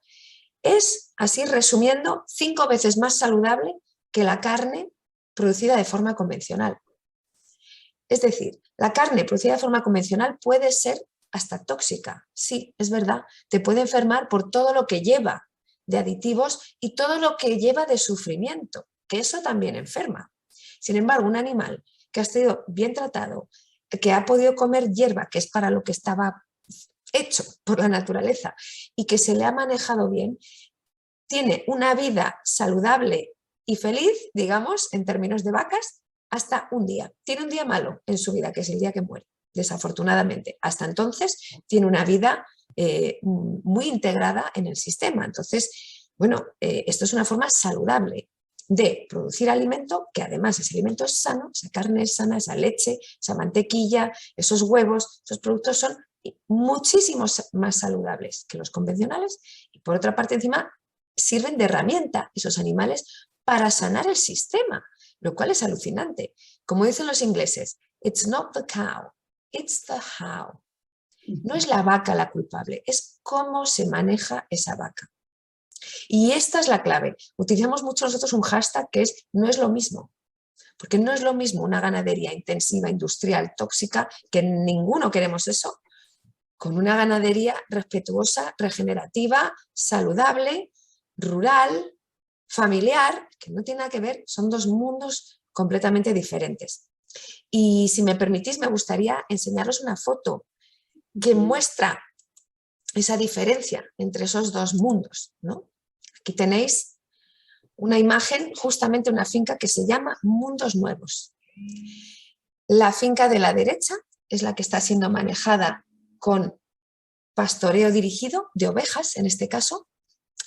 Speaker 2: es, así resumiendo, 5 veces más saludable que la carne producida de forma convencional. Es decir, la carne producida de forma convencional puede ser hasta tóxica. Sí, es verdad, te puede enfermar por todo lo que lleva de aditivos y todo lo que lleva de sufrimiento, que eso también enferma. Sin embargo, un animal que ha sido bien tratado, que ha podido comer hierba, que es para lo que estaba hecho por la naturaleza y que se le ha manejado bien, tiene una vida saludable y feliz, digamos, en términos de vacas, hasta un día. Tiene un día malo en su vida, que es el día que muere, desafortunadamente. Hasta entonces tiene una vida muy integrada en el sistema. Entonces, bueno, esto es una forma saludable de producir alimento, que además ese alimento es sano, esa carne es sana, esa leche, esa mantequilla, esos huevos, esos productos son muchísimo más saludables que los convencionales y por otra parte encima sirven de herramienta esos animales para sanar el sistema, lo cual es alucinante. Como dicen los ingleses, it's not the cow, it's the how. No es la vaca la culpable, es cómo se maneja esa vaca. Y esta es la clave. Utilizamos mucho nosotros un hashtag que es no es lo mismo. Porque no es lo mismo una ganadería intensiva, industrial, tóxica, que ninguno queremos eso, con una ganadería respetuosa, regenerativa, saludable, rural, familiar, que no tiene nada que ver, son dos mundos completamente diferentes. Y si me permitís, me gustaría enseñaros una foto que muestra esa diferencia entre esos dos mundos, ¿no? Aquí tenéis una imagen, justamente una finca que se llama Mundos Nuevos. La finca de la derecha es la que está siendo manejada con pastoreo dirigido de ovejas, en este caso,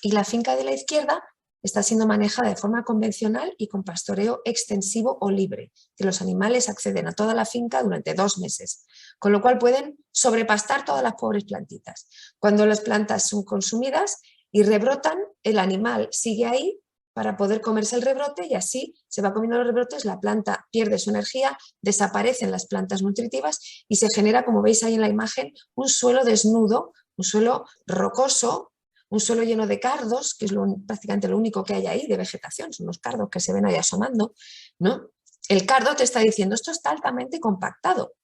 Speaker 2: y la finca de la izquierda está siendo manejada de forma convencional y con pastoreo extensivo o libre, que los animales acceden a toda la finca durante 2 meses, con lo cual pueden sobrepastar todas las pobres plantitas. Cuando las plantas son consumidas y rebrotan, el animal sigue ahí para poder comerse el rebrote y así se va comiendo los rebrotes, la planta pierde su energía, desaparecen las plantas nutritivas y se genera, como veis ahí en la imagen, un suelo desnudo, un suelo rocoso, un suelo lleno de cardos, que es prácticamente lo único que hay ahí de vegetación, son los cardos que se ven ahí asomando, ¿no? El cardo te está diciendo, esto está altamente compactado.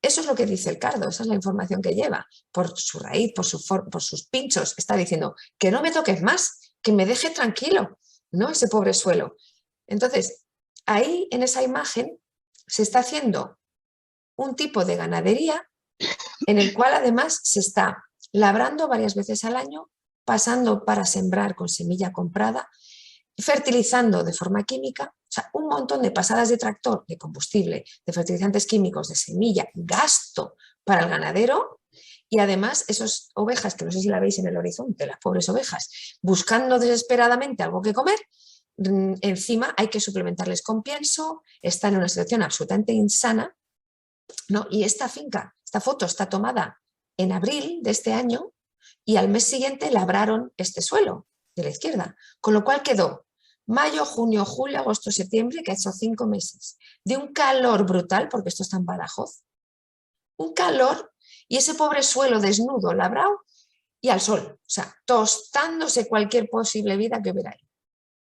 Speaker 2: Eso es lo que dice el cardo, esa es la información que lleva. Por su raíz, por sus pinchos, está diciendo que no me toques más, que me deje tranquilo, ¿no? Ese pobre suelo. Entonces, ahí en esa imagen se está haciendo un tipo de ganadería en el cual además se está labrando varias veces al año, pasando para sembrar con semilla comprada, fertilizando de forma química, o sea, un montón de pasadas de tractor, de combustible, de fertilizantes químicos, de semilla, gasto para el ganadero y además esas ovejas, que no sé si la veis en el horizonte, las pobres ovejas, buscando desesperadamente algo que comer, encima hay que suplementarles con pienso, están en una situación absolutamente insana, ¿no? Y esta finca, esta foto está tomada en abril de este año y al mes siguiente labraron este suelo de la izquierda, con lo cual quedó mayo, junio, julio, agosto, septiembre, que ha hecho 5 meses, de un calor brutal, porque esto está en Badajoz, un calor y ese pobre suelo desnudo, labrado y al sol, o sea, tostándose cualquier posible vida que hubiera ahí.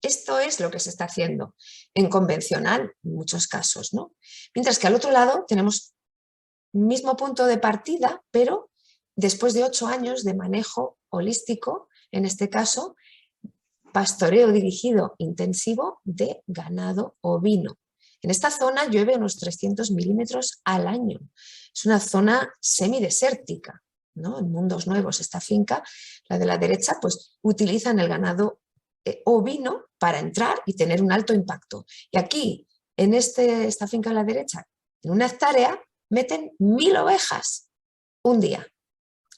Speaker 2: Esto es lo que se está haciendo en convencional, en muchos casos, ¿no? Mientras que al otro lado tenemos mismo punto de partida, pero después de 8 años de manejo holístico, en este caso, pastoreo dirigido intensivo de ganado ovino. En esta zona llueve unos 300 milímetros al año. Es una zona semidesértica, ¿no? En Mundos Nuevos, esta finca, la de la derecha, pues utilizan el ganado ovino para entrar y tener un alto impacto. Y aquí, en esta finca a la derecha, en una hectárea, meten 1000 ovejas un día.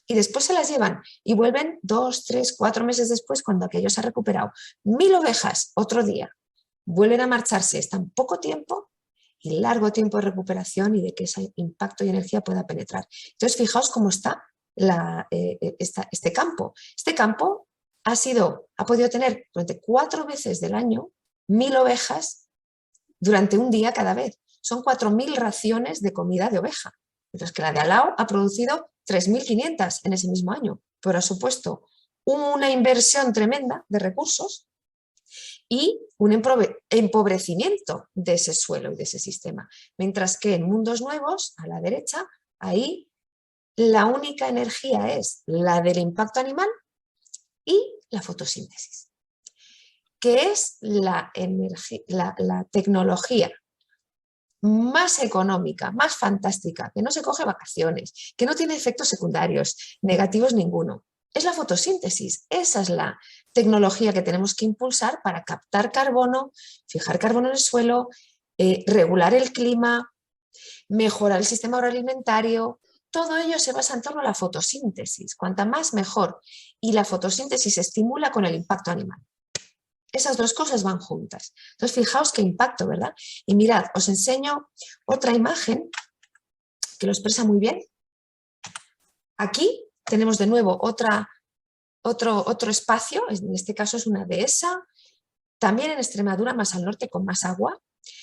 Speaker 2: Y después se las llevan y vuelven 2, 3, 4 meses después cuando aquello se ha recuperado. 1000 ovejas otro día. Vuelven a marcharse, están poco tiempo y largo tiempo de recuperación y de que ese impacto y energía pueda penetrar. Entonces, fijaos cómo está este campo. Este campo ha podido tener durante 4 veces del año 1000 ovejas durante un día cada vez. Son 4000 raciones de comida de oveja. Mientras que la de al lado ha producido 3500 en ese mismo año. Pero ha supuesto una inversión tremenda de recursos y un empobrecimiento de ese suelo y de ese sistema. Mientras que en Mundos Nuevos, a la derecha, ahí la única energía es la del impacto animal y la fotosíntesis, que es la tecnología más económica, más fantástica, que no se coge vacaciones, que no tiene efectos secundarios, negativos ninguno. Es la fotosíntesis. Esa es la tecnología que tenemos que impulsar para captar carbono, fijar carbono en el suelo, regular el clima, mejorar el sistema agroalimentario. Todo ello se basa en torno a la fotosíntesis. Cuanta más, mejor. Y la fotosíntesis se estimula con el impacto animal. Esas dos cosas van juntas. Entonces, fijaos qué impacto, ¿verdad? Y mirad, os enseño otra imagen que lo expresa muy bien. Aquí tenemos de nuevo otro espacio, en este caso es una dehesa, también en Extremadura, más al norte, con más agua.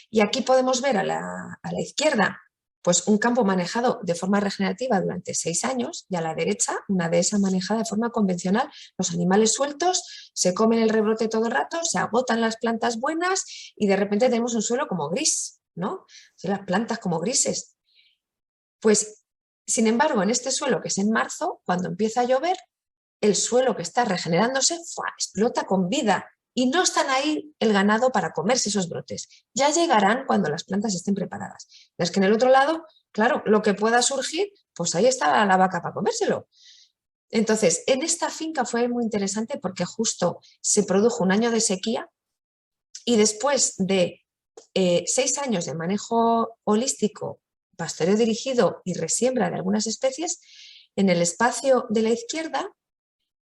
Speaker 2: Y aquí podemos ver a la izquierda pues un campo manejado de forma regenerativa durante 6 años y a la derecha una dehesa manejada de forma convencional. Los animales sueltos se comen el rebrote todo el rato, se agotan las plantas buenas y de repente tenemos un suelo como gris, ¿no? Las plantas como grises. Pues, sin embargo, en este suelo que es en marzo, cuando empieza a llover, el suelo que está regenerándose explota con vida. Y no están ahí el ganado para comerse esos brotes. Ya llegarán cuando las plantas estén preparadas. Es que en el otro lado, claro, lo que pueda surgir, pues ahí está la vaca para comérselo. Entonces, en esta finca fue muy interesante porque justo se produjo un año de sequía y después de 6 años de manejo holístico, pastoreo dirigido y resiembra de algunas especies, en el espacio de la izquierda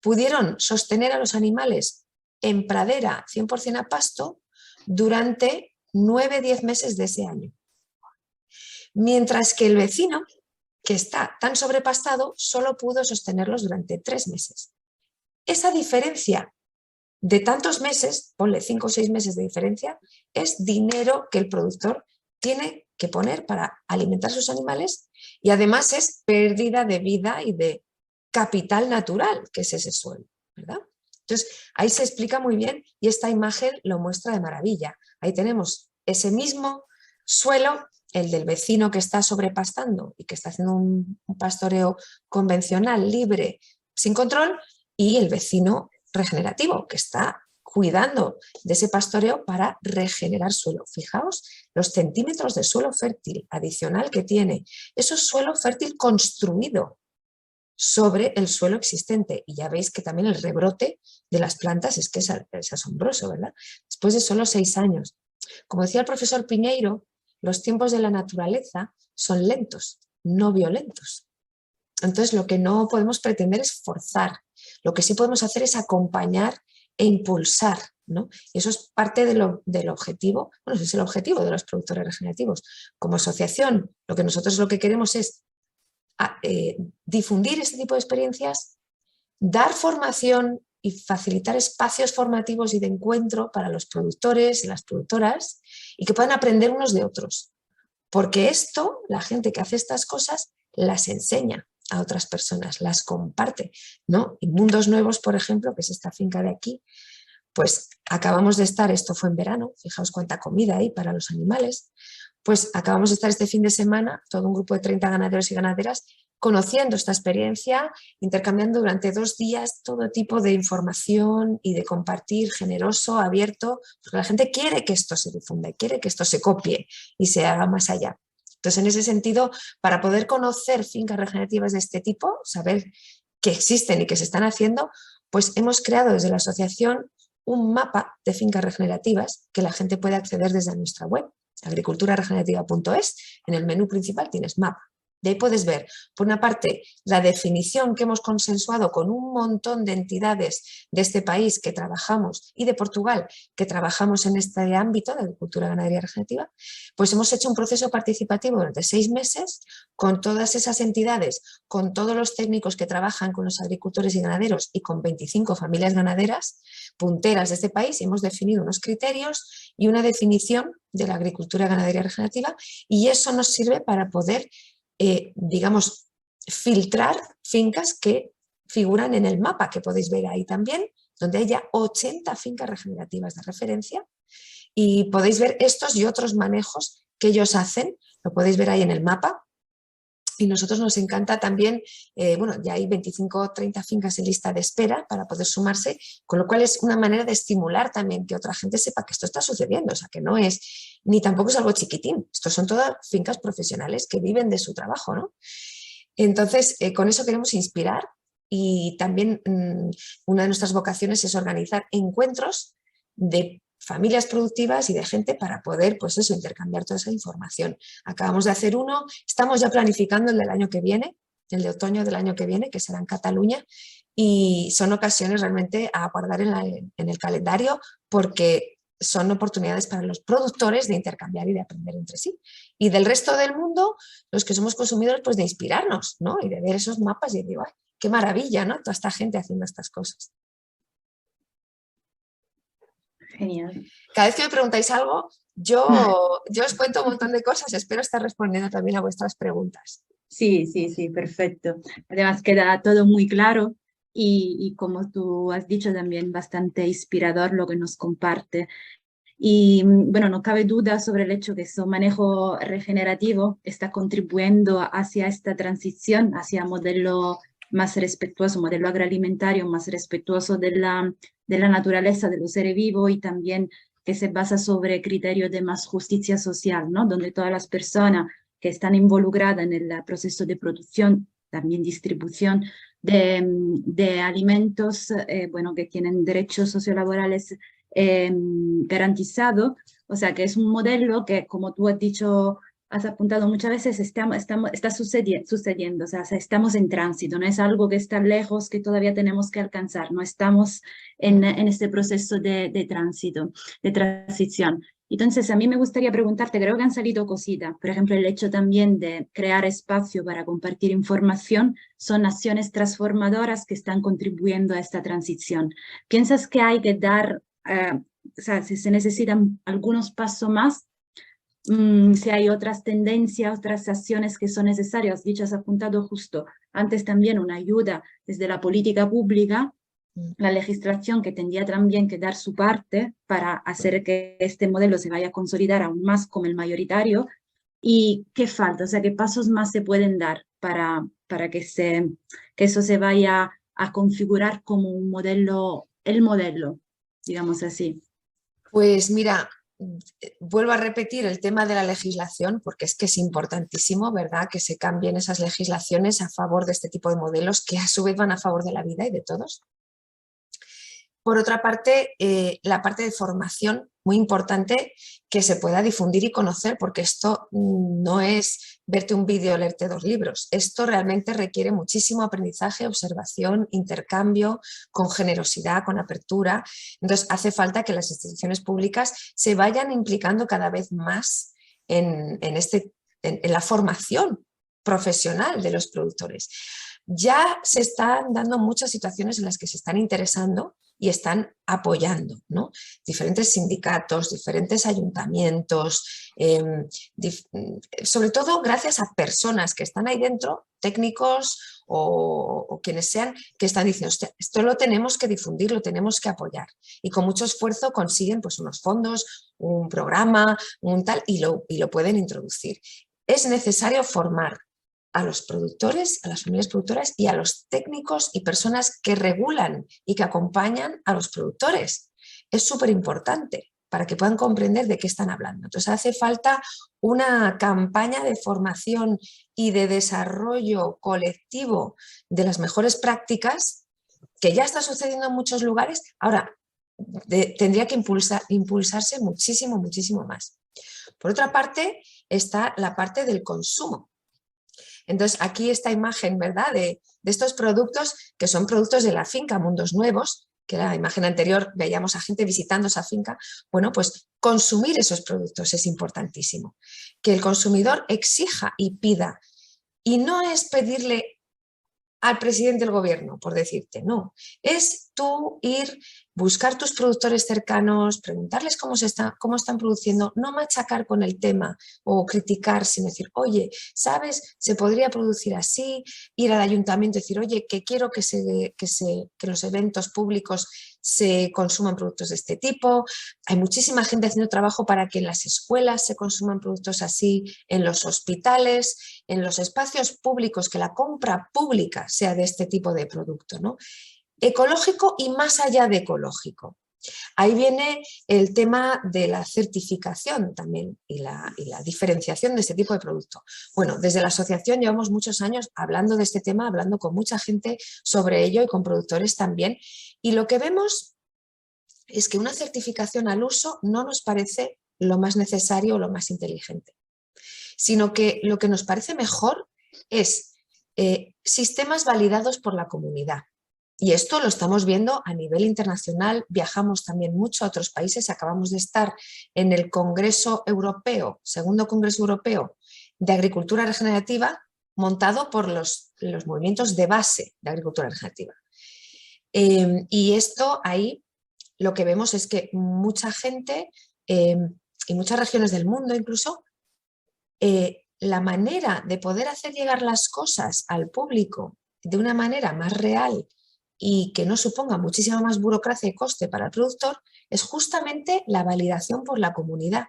Speaker 2: pudieron sostener a los animales en pradera 100% a pasto durante 9-10 meses de ese año. Mientras que el vecino, que está tan sobrepastado, solo pudo sostenerlos durante 3 meses. Esa diferencia de tantos meses, ponle 5 o 6 meses de diferencia, es dinero que el productor tiene que poner para alimentar a sus animales y además es pérdida de vida y de capital natural, que es ese suelo, ¿verdad? Entonces, ahí se explica muy bien y esta imagen lo muestra de maravilla. Ahí tenemos ese mismo suelo, el del vecino que está sobrepastando y que está haciendo un pastoreo convencional, libre, sin control, y el vecino regenerativo que está cuidando de ese pastoreo para regenerar suelo. Fijaos los centímetros de suelo fértil adicional que tiene. Eso es suelo fértil construido sobre el suelo existente. Y ya veis que también el rebrote de las plantas es que es asombroso, ¿verdad? Después de solo 6 años. Como decía el profesor Piñeiro, los tiempos de la naturaleza son lentos, no violentos. Entonces, lo que no podemos pretender es forzar. Lo que sí podemos hacer es acompañar e impulsar, ¿no? Y eso es parte del objetivo, bueno, ese es el objetivo de los productores regenerativos. Como asociación, nosotros lo que queremos es difundir este tipo de experiencias, dar formación y facilitar espacios formativos y de encuentro para los productores y las productoras y que puedan aprender unos de otros. Porque esto, la gente que hace estas cosas, las enseña a otras personas, las comparte, ¿no? En Mundos Nuevos, por ejemplo, que es esta finca de aquí, pues acabamos de estar, esto fue en verano, fijaos cuánta comida hay para los animales, pues acabamos de estar este fin de semana, todo un grupo de 30 ganaderos y ganaderas, conociendo esta experiencia, intercambiando durante 2 días todo tipo de información y de compartir generoso, abierto, porque la gente quiere que esto se difunda, quiere que esto se copie y se haga más allá. Entonces, en ese sentido, para poder conocer fincas regenerativas de este tipo, saber que existen y que se están haciendo, pues hemos creado desde la asociación un mapa de fincas regenerativas que la gente puede acceder desde nuestra web, agriculturaregenerativa.es. En el menú principal tienes mapa. De ahí puedes ver, por una parte, la definición que hemos consensuado con un montón de entidades de este país que trabajamos y de Portugal que trabajamos en este ámbito de agricultura ganadería regenerativa, pues hemos hecho un proceso participativo durante 6 meses con todas esas entidades, con todos los técnicos que trabajan con los agricultores y ganaderos y con 25 familias ganaderas punteras de este país y hemos definido unos criterios y una definición de la agricultura ganadería regenerativa y eso nos sirve para poder digamos, filtrar fincas que figuran en el mapa que podéis ver ahí también, donde hay ya 80 fincas regenerativas de referencia y podéis ver estos y otros manejos que ellos hacen, lo podéis ver ahí en el mapa, Y nosotros nos encanta también, bueno, ya hay 25 o 30 fincas en lista de espera para poder sumarse, con lo cual es una manera de estimular también que otra gente sepa que esto está sucediendo, o sea, que no es, ni tampoco es algo chiquitín, estos son todas fincas profesionales que viven de su trabajo, ¿no? Entonces, con eso queremos inspirar y también una de nuestras vocaciones es organizar encuentros de familias productivas y de gente para poder, pues eso, intercambiar toda esa información. Acabamos de hacer uno, estamos ya planificando el del año que viene, el de otoño del año que viene, que será en Cataluña, y son ocasiones realmente a guardar en el calendario porque son oportunidades para los productores de intercambiar y de aprender entre sí. Y del resto del mundo, los que somos consumidores, pues de inspirarnos, ¿no? Y de ver esos mapas y de decir, ¡ay, qué maravilla!, ¿no? Toda esta gente haciendo estas cosas.
Speaker 3: Genial.
Speaker 2: Cada vez que me preguntáis algo, yo os cuento un montón de cosas, espero estar respondiendo también a vuestras preguntas.
Speaker 3: Sí, sí, sí, perfecto. Además queda todo muy claro y como tú has dicho también bastante inspirador lo que nos comparte. Y bueno, no cabe duda sobre el hecho que su manejo regenerativo está contribuyendo hacia esta transición, hacia modelo más respetuoso, modelo agroalimentario más respetuoso de la naturaleza, de los seres vivos y también que se basa sobre criterios de más justicia social, ¿no? Donde todas las personas que están involucradas en el proceso de producción, también distribución de alimentos, bueno, que tienen derechos sociolaborales garantizado, o sea que es un modelo que, como tú has dicho, has apuntado muchas veces, está sucediendo, o sea, estamos en tránsito, no es algo que está lejos, que todavía tenemos que alcanzar, no estamos en este proceso de tránsito, de transición. Entonces, a mí me gustaría preguntarte, creo que han salido cositas, por ejemplo, el hecho también de crear espacio para compartir información, son acciones transformadoras que están contribuyendo a esta transición. ¿Piensas que hay que dar o sea, si se necesitan algunos pasos más, si hay otras tendencias, otras acciones que son necesarias? Dicho, has apuntado justo antes también una ayuda desde la política pública, la legislación que tendría también que dar su parte para hacer que este modelo se vaya a consolidar aún más como el mayoritario. ¿Y qué falta? O sea, ¿qué pasos más se pueden dar para que eso se vaya a configurar como un modelo, el modelo, digamos así?
Speaker 2: Pues mira, vuelvo a repetir el tema de la legislación, porque es que es importantísimo, ¿verdad?, que se cambien esas legislaciones a favor de este tipo de modelos que a su vez van a favor de la vida y de todos. Por otra parte, la parte de formación, muy importante que se pueda difundir y conocer, porque esto no es verte un vídeo o leerte 2 libros. Esto realmente requiere muchísimo aprendizaje, observación, intercambio, con generosidad, con apertura. Entonces, hace falta que las instituciones públicas se vayan implicando cada vez más en la formación profesional de los productores. Ya se están dando muchas situaciones en las que se están interesando y están apoyando, ¿no? Diferentes sindicatos, diferentes ayuntamientos, sobre todo gracias a personas que están ahí dentro, técnicos o quienes sean, que están diciendo, hostia, esto lo tenemos que difundir, lo tenemos que apoyar. Y con mucho esfuerzo consiguen pues, unos fondos, un programa, un tal, y lo pueden introducir. Es necesario formar a los productores, a las familias productoras y a los técnicos y personas que regulan y que acompañan a los productores. Es súper importante para que puedan comprender de qué están hablando. Entonces hace falta una campaña de formación y de desarrollo colectivo de las mejores prácticas, que ya está sucediendo en muchos lugares. Ahora, tendría que impulsarse muchísimo, muchísimo más. Por otra parte, está la parte del consumo. Entonces, aquí esta imagen, ¿verdad?, de estos productos que son productos de la finca Mundos Nuevos, que la imagen anterior veíamos a gente visitando esa finca. Bueno, pues consumir esos productos es importantísimo. Que el consumidor exija y pida. Y no es pedirle al presidente del gobierno, por decirte, no. Es tú ir, buscar tus productores cercanos, preguntarles cómo están produciendo, no machacar con el tema o criticar, sino decir, oye, ¿sabes? Se podría producir así, ir al ayuntamiento y decir, oye, que quiero que los eventos públicos se consuman productos de este tipo. Hay muchísima gente haciendo trabajo para que en las escuelas se consuman productos así, en los hospitales, en los espacios públicos, que la compra pública sea de este tipo de producto, ¿no? Ecológico y más allá de ecológico. Ahí viene el tema de la certificación también y la diferenciación de este tipo de producto. Bueno, desde la asociación llevamos muchos años hablando de este tema, hablando con mucha gente sobre ello y con productores también. Y lo que vemos es que una certificación al uso no nos parece lo más necesario o lo más inteligente, sino que lo que nos parece mejor es sistemas validados por la comunidad. Y esto lo estamos viendo a nivel internacional, viajamos también mucho a otros países, acabamos de estar en el Congreso Europeo, segundo Congreso Europeo de Agricultura Regenerativa, montado por los movimientos de base de agricultura regenerativa. Y esto ahí lo que vemos es que mucha gente y muchas regiones del mundo incluso, la manera de poder hacer llegar las cosas al público de una manera más real y que no suponga muchísima más burocracia y coste para el productor, es justamente la validación por la comunidad,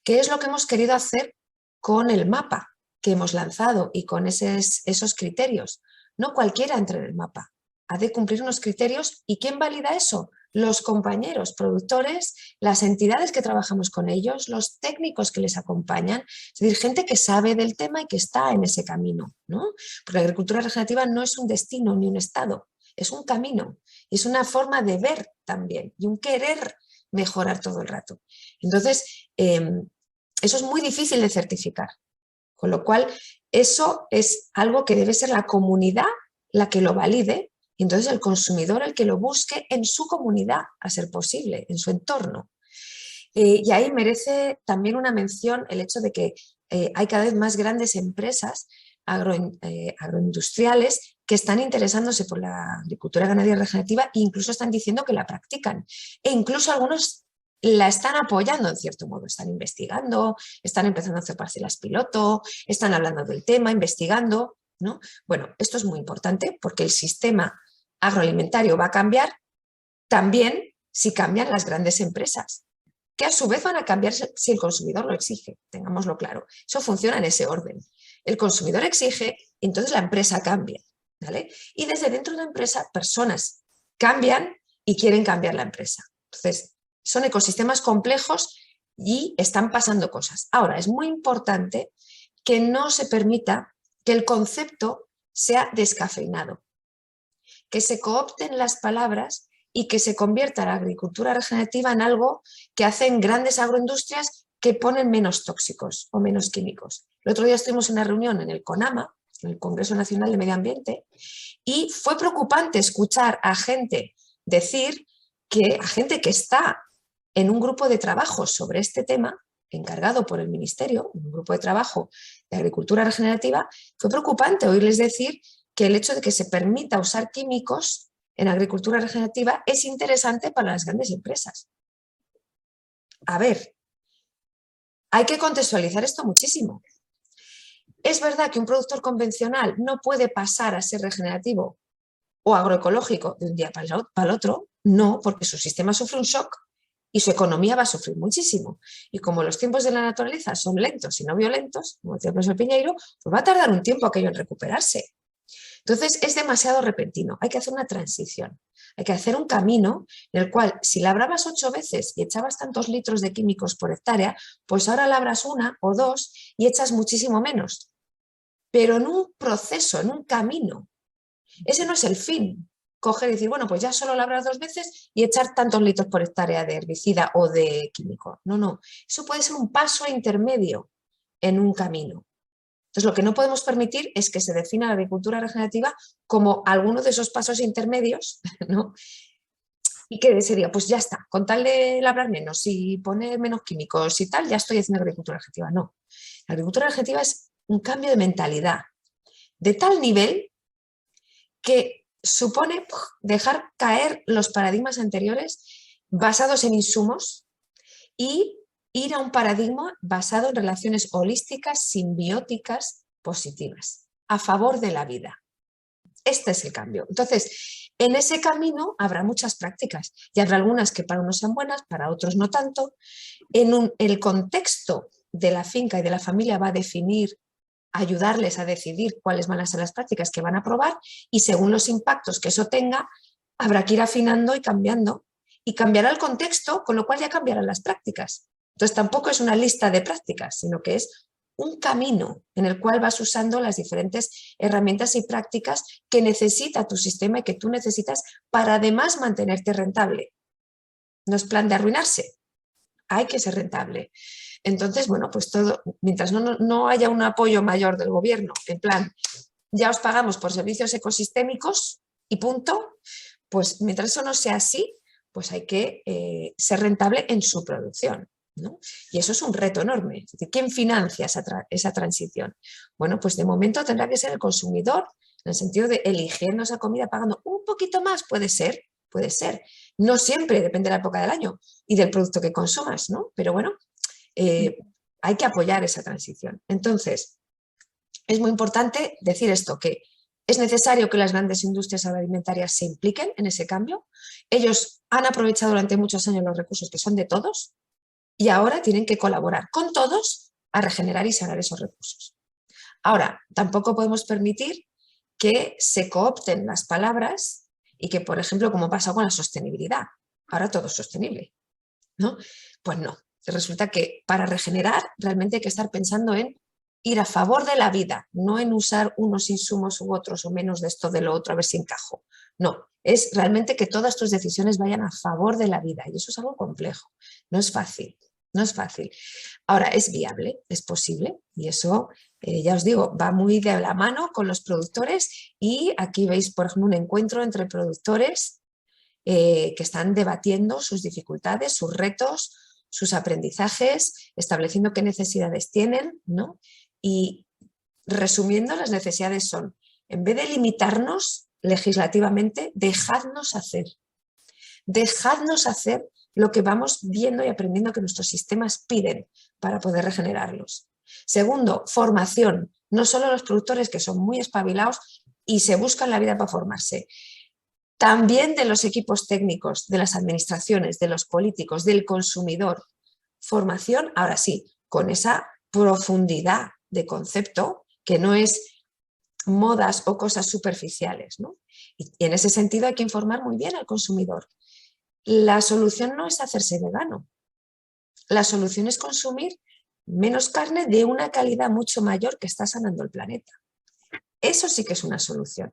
Speaker 2: que es lo que hemos querido hacer con el mapa que hemos lanzado y con esos criterios. No cualquiera entra en el mapa, ha de cumplir unos criterios. ¿Y quién valida eso? Los compañeros productores, las entidades que trabajamos con ellos, los técnicos que les acompañan, es decir, gente que sabe del tema y que está en ese camino, ¿no? Porque la agricultura regenerativa no es un destino ni un estado, es un camino, es una forma de ver también y un querer mejorar todo el rato. Entonces, eso es muy difícil de certificar, con lo cual eso es algo que debe ser la comunidad la que lo valide y entonces el consumidor el que lo busque en su comunidad, a ser posible, en su entorno. Y ahí merece también una mención el hecho de que hay cada vez más grandes empresas agroindustriales que están interesándose por la agricultura ganadería regenerativa e incluso están diciendo que la practican. E incluso algunos la están apoyando en cierto modo, están investigando, están empezando a hacer parcelas piloto, están hablando del tema, investigando, ¿no? Bueno, esto es muy importante porque el sistema agroalimentario va a cambiar también si cambian las grandes empresas, que a su vez van a cambiar si el consumidor lo exige, tengámoslo claro. Eso funciona en ese orden. El consumidor exige, entonces la empresa cambia, ¿vale? Y desde dentro de la empresa, personas cambian y quieren cambiar la empresa. Entonces, son ecosistemas complejos y están pasando cosas. Ahora, es muy importante que no se permita que el concepto sea descafeinado, que se coopten las palabras y que se convierta la agricultura regenerativa en algo que hacen grandes agroindustrias que ponen menos tóxicos o menos químicos. El otro día estuvimos en una reunión en el CONAMA, en el Congreso Nacional de Medio Ambiente, y fue preocupante escuchar a gente decir que a gente que está en un grupo de trabajo sobre este tema, encargado por el Ministerio, un grupo de trabajo de agricultura regenerativa, fue preocupante oírles decir que el hecho de que se permita usar químicos en agricultura regenerativa es interesante para las grandes empresas. A ver, hay que contextualizar esto muchísimo. Es verdad que un productor convencional no puede pasar a ser regenerativo o agroecológico de un día para el otro, no, porque su sistema sufre un shock y su economía va a sufrir muchísimo. Y como los tiempos de la naturaleza son lentos y no violentos, como decía el profesor Piñeiro, pues va a tardar un tiempo aquello en recuperarse. Entonces es demasiado repentino, hay que hacer una transición, hay que hacer un camino en el cual si labrabas 8 veces y echabas tantos litros de químicos por hectárea, pues ahora labras 1 o 2 y echas muchísimo menos, pero en un proceso, en un camino. Ese no es el fin, coger y decir, bueno, pues ya solo labras 2 veces y echar tantos litros por hectárea de herbicida o de químico. No, no, eso puede ser un paso intermedio en un camino. Entonces, lo que no podemos permitir es que se defina la agricultura regenerativa como alguno de esos pasos intermedios, ¿no? Y que sería, pues ya está, con tal de labrar menos y poner menos químicos y tal, ya estoy haciendo agricultura regenerativa. No, la agricultura regenerativa es un cambio de mentalidad, de tal nivel que supone dejar caer los paradigmas anteriores basados en insumos y ir a un paradigma basado en relaciones holísticas, simbióticas, positivas, a favor de la vida. Este es el cambio. Entonces, en ese camino habrá muchas prácticas y habrá algunas que para unos sean buenas, para otros no tanto. El contexto de la finca y de la familia va a definir, ayudarles a decidir cuáles van a ser las prácticas que van a probar y según los impactos que eso tenga, habrá que ir afinando y cambiando. Y cambiará el contexto, con lo cual ya cambiarán las prácticas. Entonces tampoco es una lista de prácticas, sino que es un camino en el cual vas usando las diferentes herramientas y prácticas que necesita tu sistema y que tú necesitas para además mantenerte rentable. No es plan de arruinarse, hay que ser rentable. Entonces, bueno, pues todo, mientras no haya un apoyo mayor del gobierno, en plan, ya os pagamos por servicios ecosistémicos y punto, pues mientras eso no sea así, pues hay que ser rentable en su producción, ¿no? Y eso es un reto enorme. Es decir, ¿quién financia esa transición? Bueno, pues de momento tendrá que ser el consumidor, en el sentido de eligiendo esa comida, pagando un poquito más, puede ser. No siempre, depende de la época del año y del producto que consumas, ¿no? Pero bueno, hay que apoyar esa transición. Entonces, es muy importante decir esto, que es necesario que las grandes industrias agroalimentarias se impliquen en ese cambio. Ellos han aprovechado durante muchos años los recursos que son de todos y ahora tienen que colaborar con todos a regenerar y sanar esos recursos. Ahora, tampoco podemos permitir que se coopten las palabras y que, por ejemplo, como pasa con la sostenibilidad, ahora todo es sostenible, ¿no? Pues no, resulta que para regenerar realmente hay que estar pensando en ir a favor de la vida, no en usar unos insumos u otros o menos de esto de lo otro a ver si encajo. No, es realmente que todas tus decisiones vayan a favor de la vida y eso es algo complejo, no es fácil. No es fácil. Ahora, es viable, es posible y eso, ya os digo, va muy de la mano con los productores y aquí veis, por ejemplo, un encuentro entre productores que están debatiendo sus dificultades, sus retos, sus aprendizajes, estableciendo qué necesidades tienen, ¿no? Y resumiendo, las necesidades son, en vez de limitarnos legislativamente, dejadnos hacer lo que vamos viendo y aprendiendo que nuestros sistemas piden para poder regenerarlos. Segundo, formación. No solo los productores que son muy espabilados y se buscan la vida para formarse, también de los equipos técnicos, de las administraciones, de los políticos, del consumidor. Formación, ahora sí, con esa profundidad de concepto que no es modas o cosas superficiales, ¿no? Y en ese sentido hay que informar muy bien al consumidor. La solución no es hacerse vegano. La solución es consumir menos carne de una calidad mucho mayor que está sanando el planeta. Eso sí que es una solución.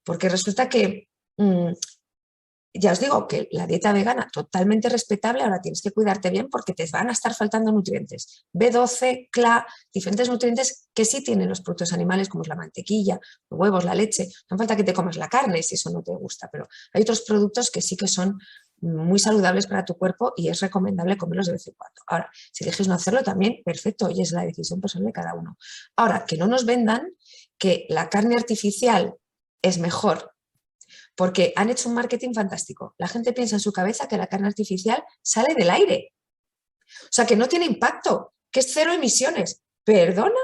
Speaker 2: Porque resulta que, ya os digo que la dieta vegana totalmente respetable, ahora tienes que cuidarte bien porque te van a estar faltando nutrientes. B12, CLA, diferentes nutrientes que sí tienen los productos animales como es la mantequilla, los huevos, la leche. No falta que te comas la carne si eso no te gusta, pero hay otros productos que sí que son muy saludables para tu cuerpo y es recomendable comerlos de vez en cuando. Ahora, si eliges no hacerlo también, perfecto, y es la decisión personal de cada uno. Ahora, que no nos vendan que la carne artificial es mejor, porque han hecho un marketing fantástico. La gente piensa en su cabeza que la carne artificial sale del aire. O sea, que no tiene impacto, que es cero emisiones. ¿Perdona?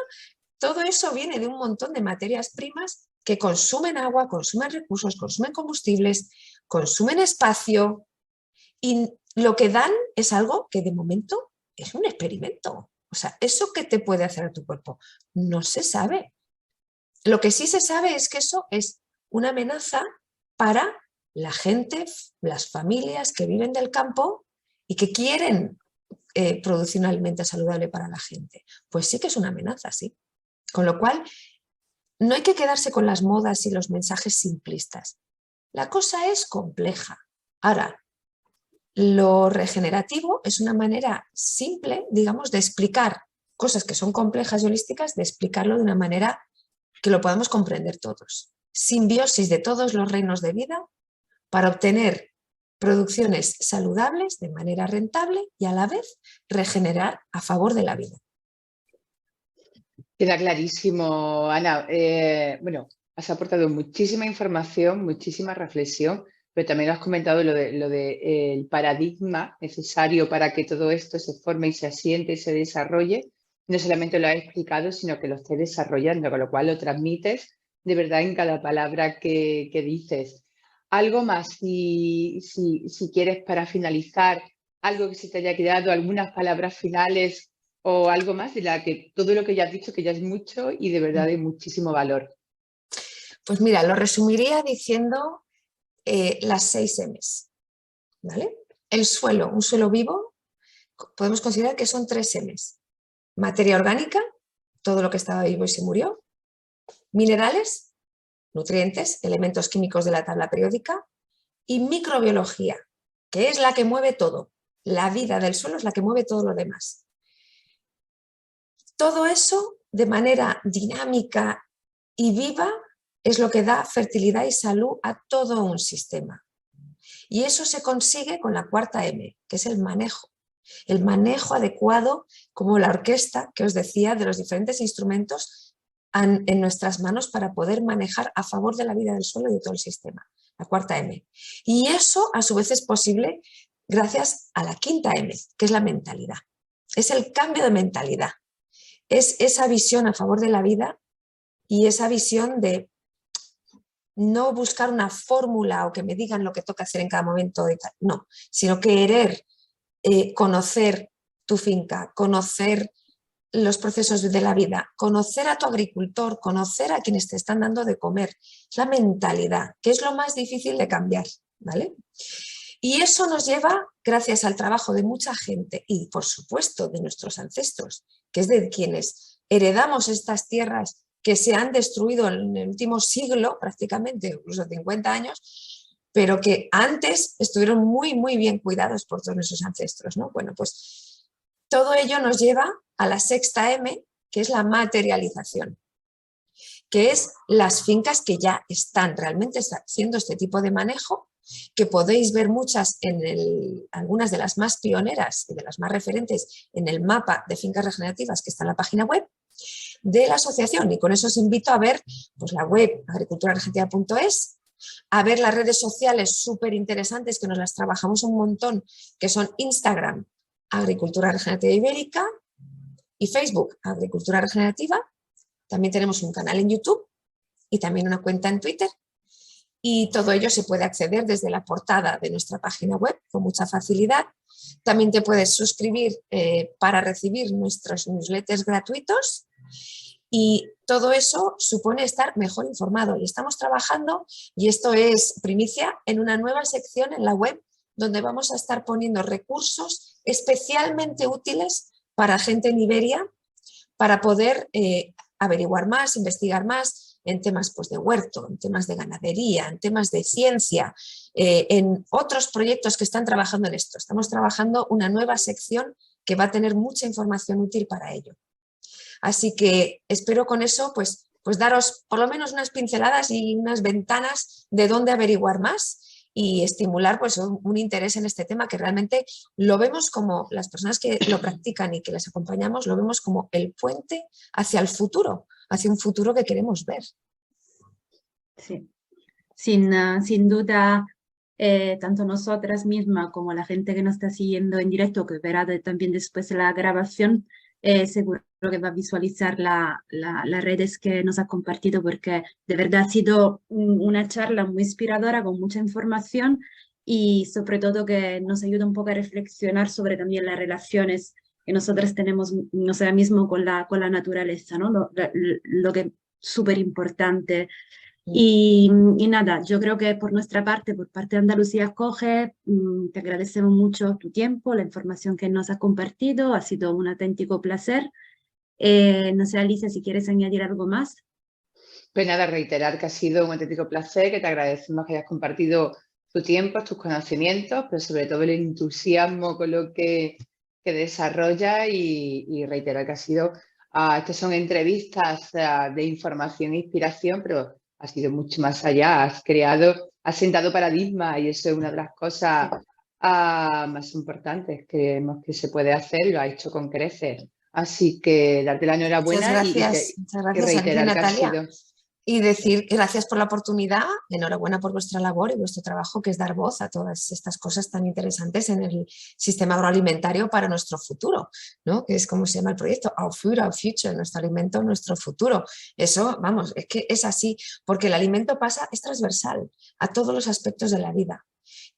Speaker 2: Todo eso viene de un montón de materias primas que consumen agua, consumen recursos, consumen combustibles, consumen espacio y lo que dan es algo que de momento es un experimento. O sea, ¿eso qué te puede hacer a tu cuerpo? No se sabe. Lo que sí se sabe es que eso es una amenaza para la gente, las familias que viven del campo y que quieren producir un alimento saludable para la gente. Pues sí que es una amenaza, sí. Con lo cual, no hay que quedarse con las modas y los mensajes simplistas. La cosa es compleja. Ahora, lo regenerativo es una manera simple, digamos, de explicar cosas que son complejas y holísticas, de explicarlo de una manera que lo podamos comprender todos. Simbiosis de todos los reinos de vida para obtener producciones saludables de manera rentable y a la vez regenerar a favor de la vida.
Speaker 1: Queda clarísimo, Ana. Bueno, has aportado muchísima información, muchísima reflexión, pero también has comentado lo de el paradigma necesario para que todo esto se forme y se asiente y se desarrolle. No solamente lo has explicado, sino que lo estés desarrollando, con lo cual lo transmites de verdad en cada palabra que dices. Algo más, si quieres, para finalizar, algo que se te haya quedado, algunas palabras finales o algo más de la que todo lo que ya has dicho, que ya es mucho y de verdad de muchísimo valor.
Speaker 2: Pues mira, lo resumiría diciendo las 6 M's, ¿vale? El suelo, un suelo vivo, podemos considerar que son 3 M's. Materia orgánica, todo lo que estaba vivo y se murió. Minerales, nutrientes, elementos químicos de la tabla periódica. Y microbiología, que es la que mueve todo. La vida del suelo es la que mueve todo lo demás. Todo eso de manera dinámica y viva es lo que da fertilidad y salud a todo un sistema. Y eso se consigue con la 4ª M, que es el manejo. El manejo adecuado, como la orquesta que os decía, de los diferentes instrumentos en nuestras manos para poder manejar a favor de la vida del suelo y de todo el sistema. La 4ª M. Y eso a su vez es posible gracias a la 5ª M, que es la mentalidad. Es el cambio de mentalidad. Es esa visión a favor de la vida y esa visión de no buscar una fórmula o que me digan lo que toca hacer en cada momento, no, sino querer conocer tu finca, conocer los procesos de la vida, conocer a tu agricultor, conocer a quienes te están dando de comer. Es la mentalidad, que es lo más difícil de cambiar, ¿vale? Y eso nos lleva, gracias al trabajo de mucha gente y, por supuesto, de nuestros ancestros, que es de quienes heredamos estas tierras que se han destruido en el último siglo, prácticamente, incluso 50 años, pero que antes estuvieron muy, muy bien cuidados por todos nuestros ancestros, ¿no? Bueno, pues todo ello nos lleva a la 6ª M, que es la materialización, que es las fincas que ya están realmente haciendo este tipo de manejo, que podéis ver muchas algunas de las más pioneras y de las más referentes en el mapa de fincas regenerativas que está en la página web de la asociación, y con eso os invito a ver pues, la web agriculturaregenerativa.es, a ver las redes sociales súper interesantes que nos las trabajamos un montón, que son Instagram, Agricultura Regenerativa Ibérica, y Facebook, Agricultura Regenerativa. También tenemos un canal en YouTube y también una cuenta en Twitter. Y todo ello se puede acceder desde la portada de nuestra página web con mucha facilidad. También te puedes suscribir para recibir nuestros newsletters gratuitos. Y todo eso supone estar mejor informado. Y estamos trabajando, y esto es primicia, en una nueva sección en la web donde vamos a estar poniendo recursos especialmente útiles para gente en Iberia para poder averiguar más, investigar más en temas pues, de huerto, en temas de ganadería, en temas de ciencia, en otros proyectos que están trabajando en esto. Estamos trabajando una nueva sección que va a tener mucha información útil para ello. Así que espero con eso pues daros por lo menos unas pinceladas y unas ventanas de dónde averiguar más y estimular pues, un interés en este tema que realmente lo vemos como, las personas que lo practican y que les acompañamos, lo vemos como el puente hacia el futuro, hacia un futuro que queremos ver.
Speaker 3: Sí, sin duda, tanto nosotras mismas como la gente que nos está siguiendo en directo, que verá también después de la grabación, seguro que va a visualizar las redes que nos ha compartido, porque de verdad ha sido una charla muy inspiradora con mucha información y sobre todo que nos ayuda un poco a reflexionar sobre también las relaciones que nosotros tenemos, no sé, mismo con la naturaleza, ¿no? Lo que es súper importante. Y nada, yo creo que por nuestra parte, por parte de Andalucía Acoge, te agradecemos mucho tu tiempo, la información que nos has compartido, ha sido un auténtico placer. No sé, Alicia, si quieres añadir algo más.
Speaker 1: Pues nada, reiterar que ha sido un auténtico placer, que te agradecemos que hayas compartido tu tiempo, tus conocimientos, pero sobre todo el entusiasmo con lo que desarrolla y reiterar que ha sido, estas son entrevistas de información e inspiración, pero ha sido mucho más allá, has sentado paradigma y eso es una de las cosas más importantes que vemos que se puede hacer y lo ha hecho con creces. Así que darte la enhorabuena
Speaker 2: Muchas gracias,
Speaker 1: y reiterar que ha sido...
Speaker 2: Y decir gracias por la oportunidad, enhorabuena por vuestra labor y vuestro trabajo, que es dar voz a todas estas cosas tan interesantes en el sistema agroalimentario para nuestro futuro, ¿no? Que es como se llama el proyecto, Our Food, Our Future, nuestro alimento, nuestro futuro. Eso, vamos, es que es así, porque el alimento es transversal a todos los aspectos de la vida.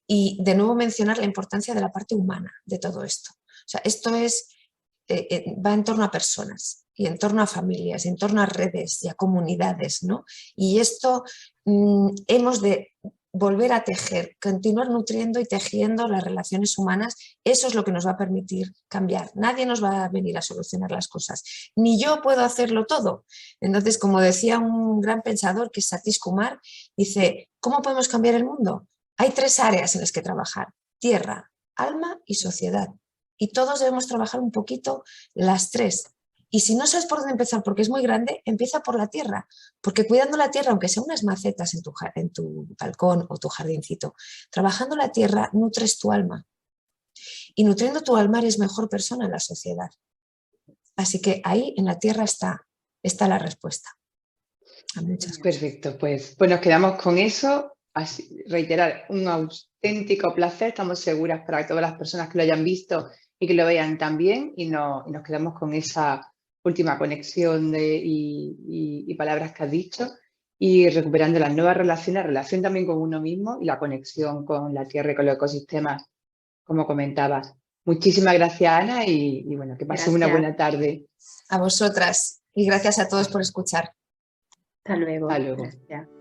Speaker 2: Y de nuevo mencionar la importancia de la parte humana de todo esto. O sea, esto va en torno a personas y en torno a familias, en torno a redes y a comunidades, ¿no? Y esto hemos de volver a tejer, continuar nutriendo y tejiendo las relaciones humanas. Eso es lo que nos va a permitir cambiar. Nadie nos va a venir a solucionar las cosas. Ni yo puedo hacerlo todo. Entonces, como decía un gran pensador que es Satish Kumar, dice, ¿cómo podemos cambiar el mundo? Hay 3 áreas en las que trabajar: tierra, alma y sociedad. Y todos debemos trabajar un poquito las 3. Y si no sabes por dónde empezar porque es muy grande, empieza por la tierra. Porque cuidando la tierra, aunque sea unas macetas en tu balcón o tu jardincito, trabajando la tierra nutres tu alma. Y nutriendo tu alma eres mejor persona en la sociedad. Así que ahí en la tierra está la respuesta a muchas cosas.
Speaker 1: Perfecto, pues nos quedamos con eso. Así, reiterar, un auténtico placer. Estamos seguras para todas las personas que lo hayan visto y que lo vean también. Y nos quedamos con esa última conexión y palabras que has dicho, y recuperando las nuevas relaciones, relación también con uno mismo y la conexión con la tierra y con los ecosistemas, como comentabas. Muchísimas gracias, Ana, y bueno, que pasen una buena tarde.
Speaker 2: A vosotras y gracias a todos por escuchar.
Speaker 3: Hasta luego.
Speaker 1: Hasta luego.
Speaker 3: Gracias.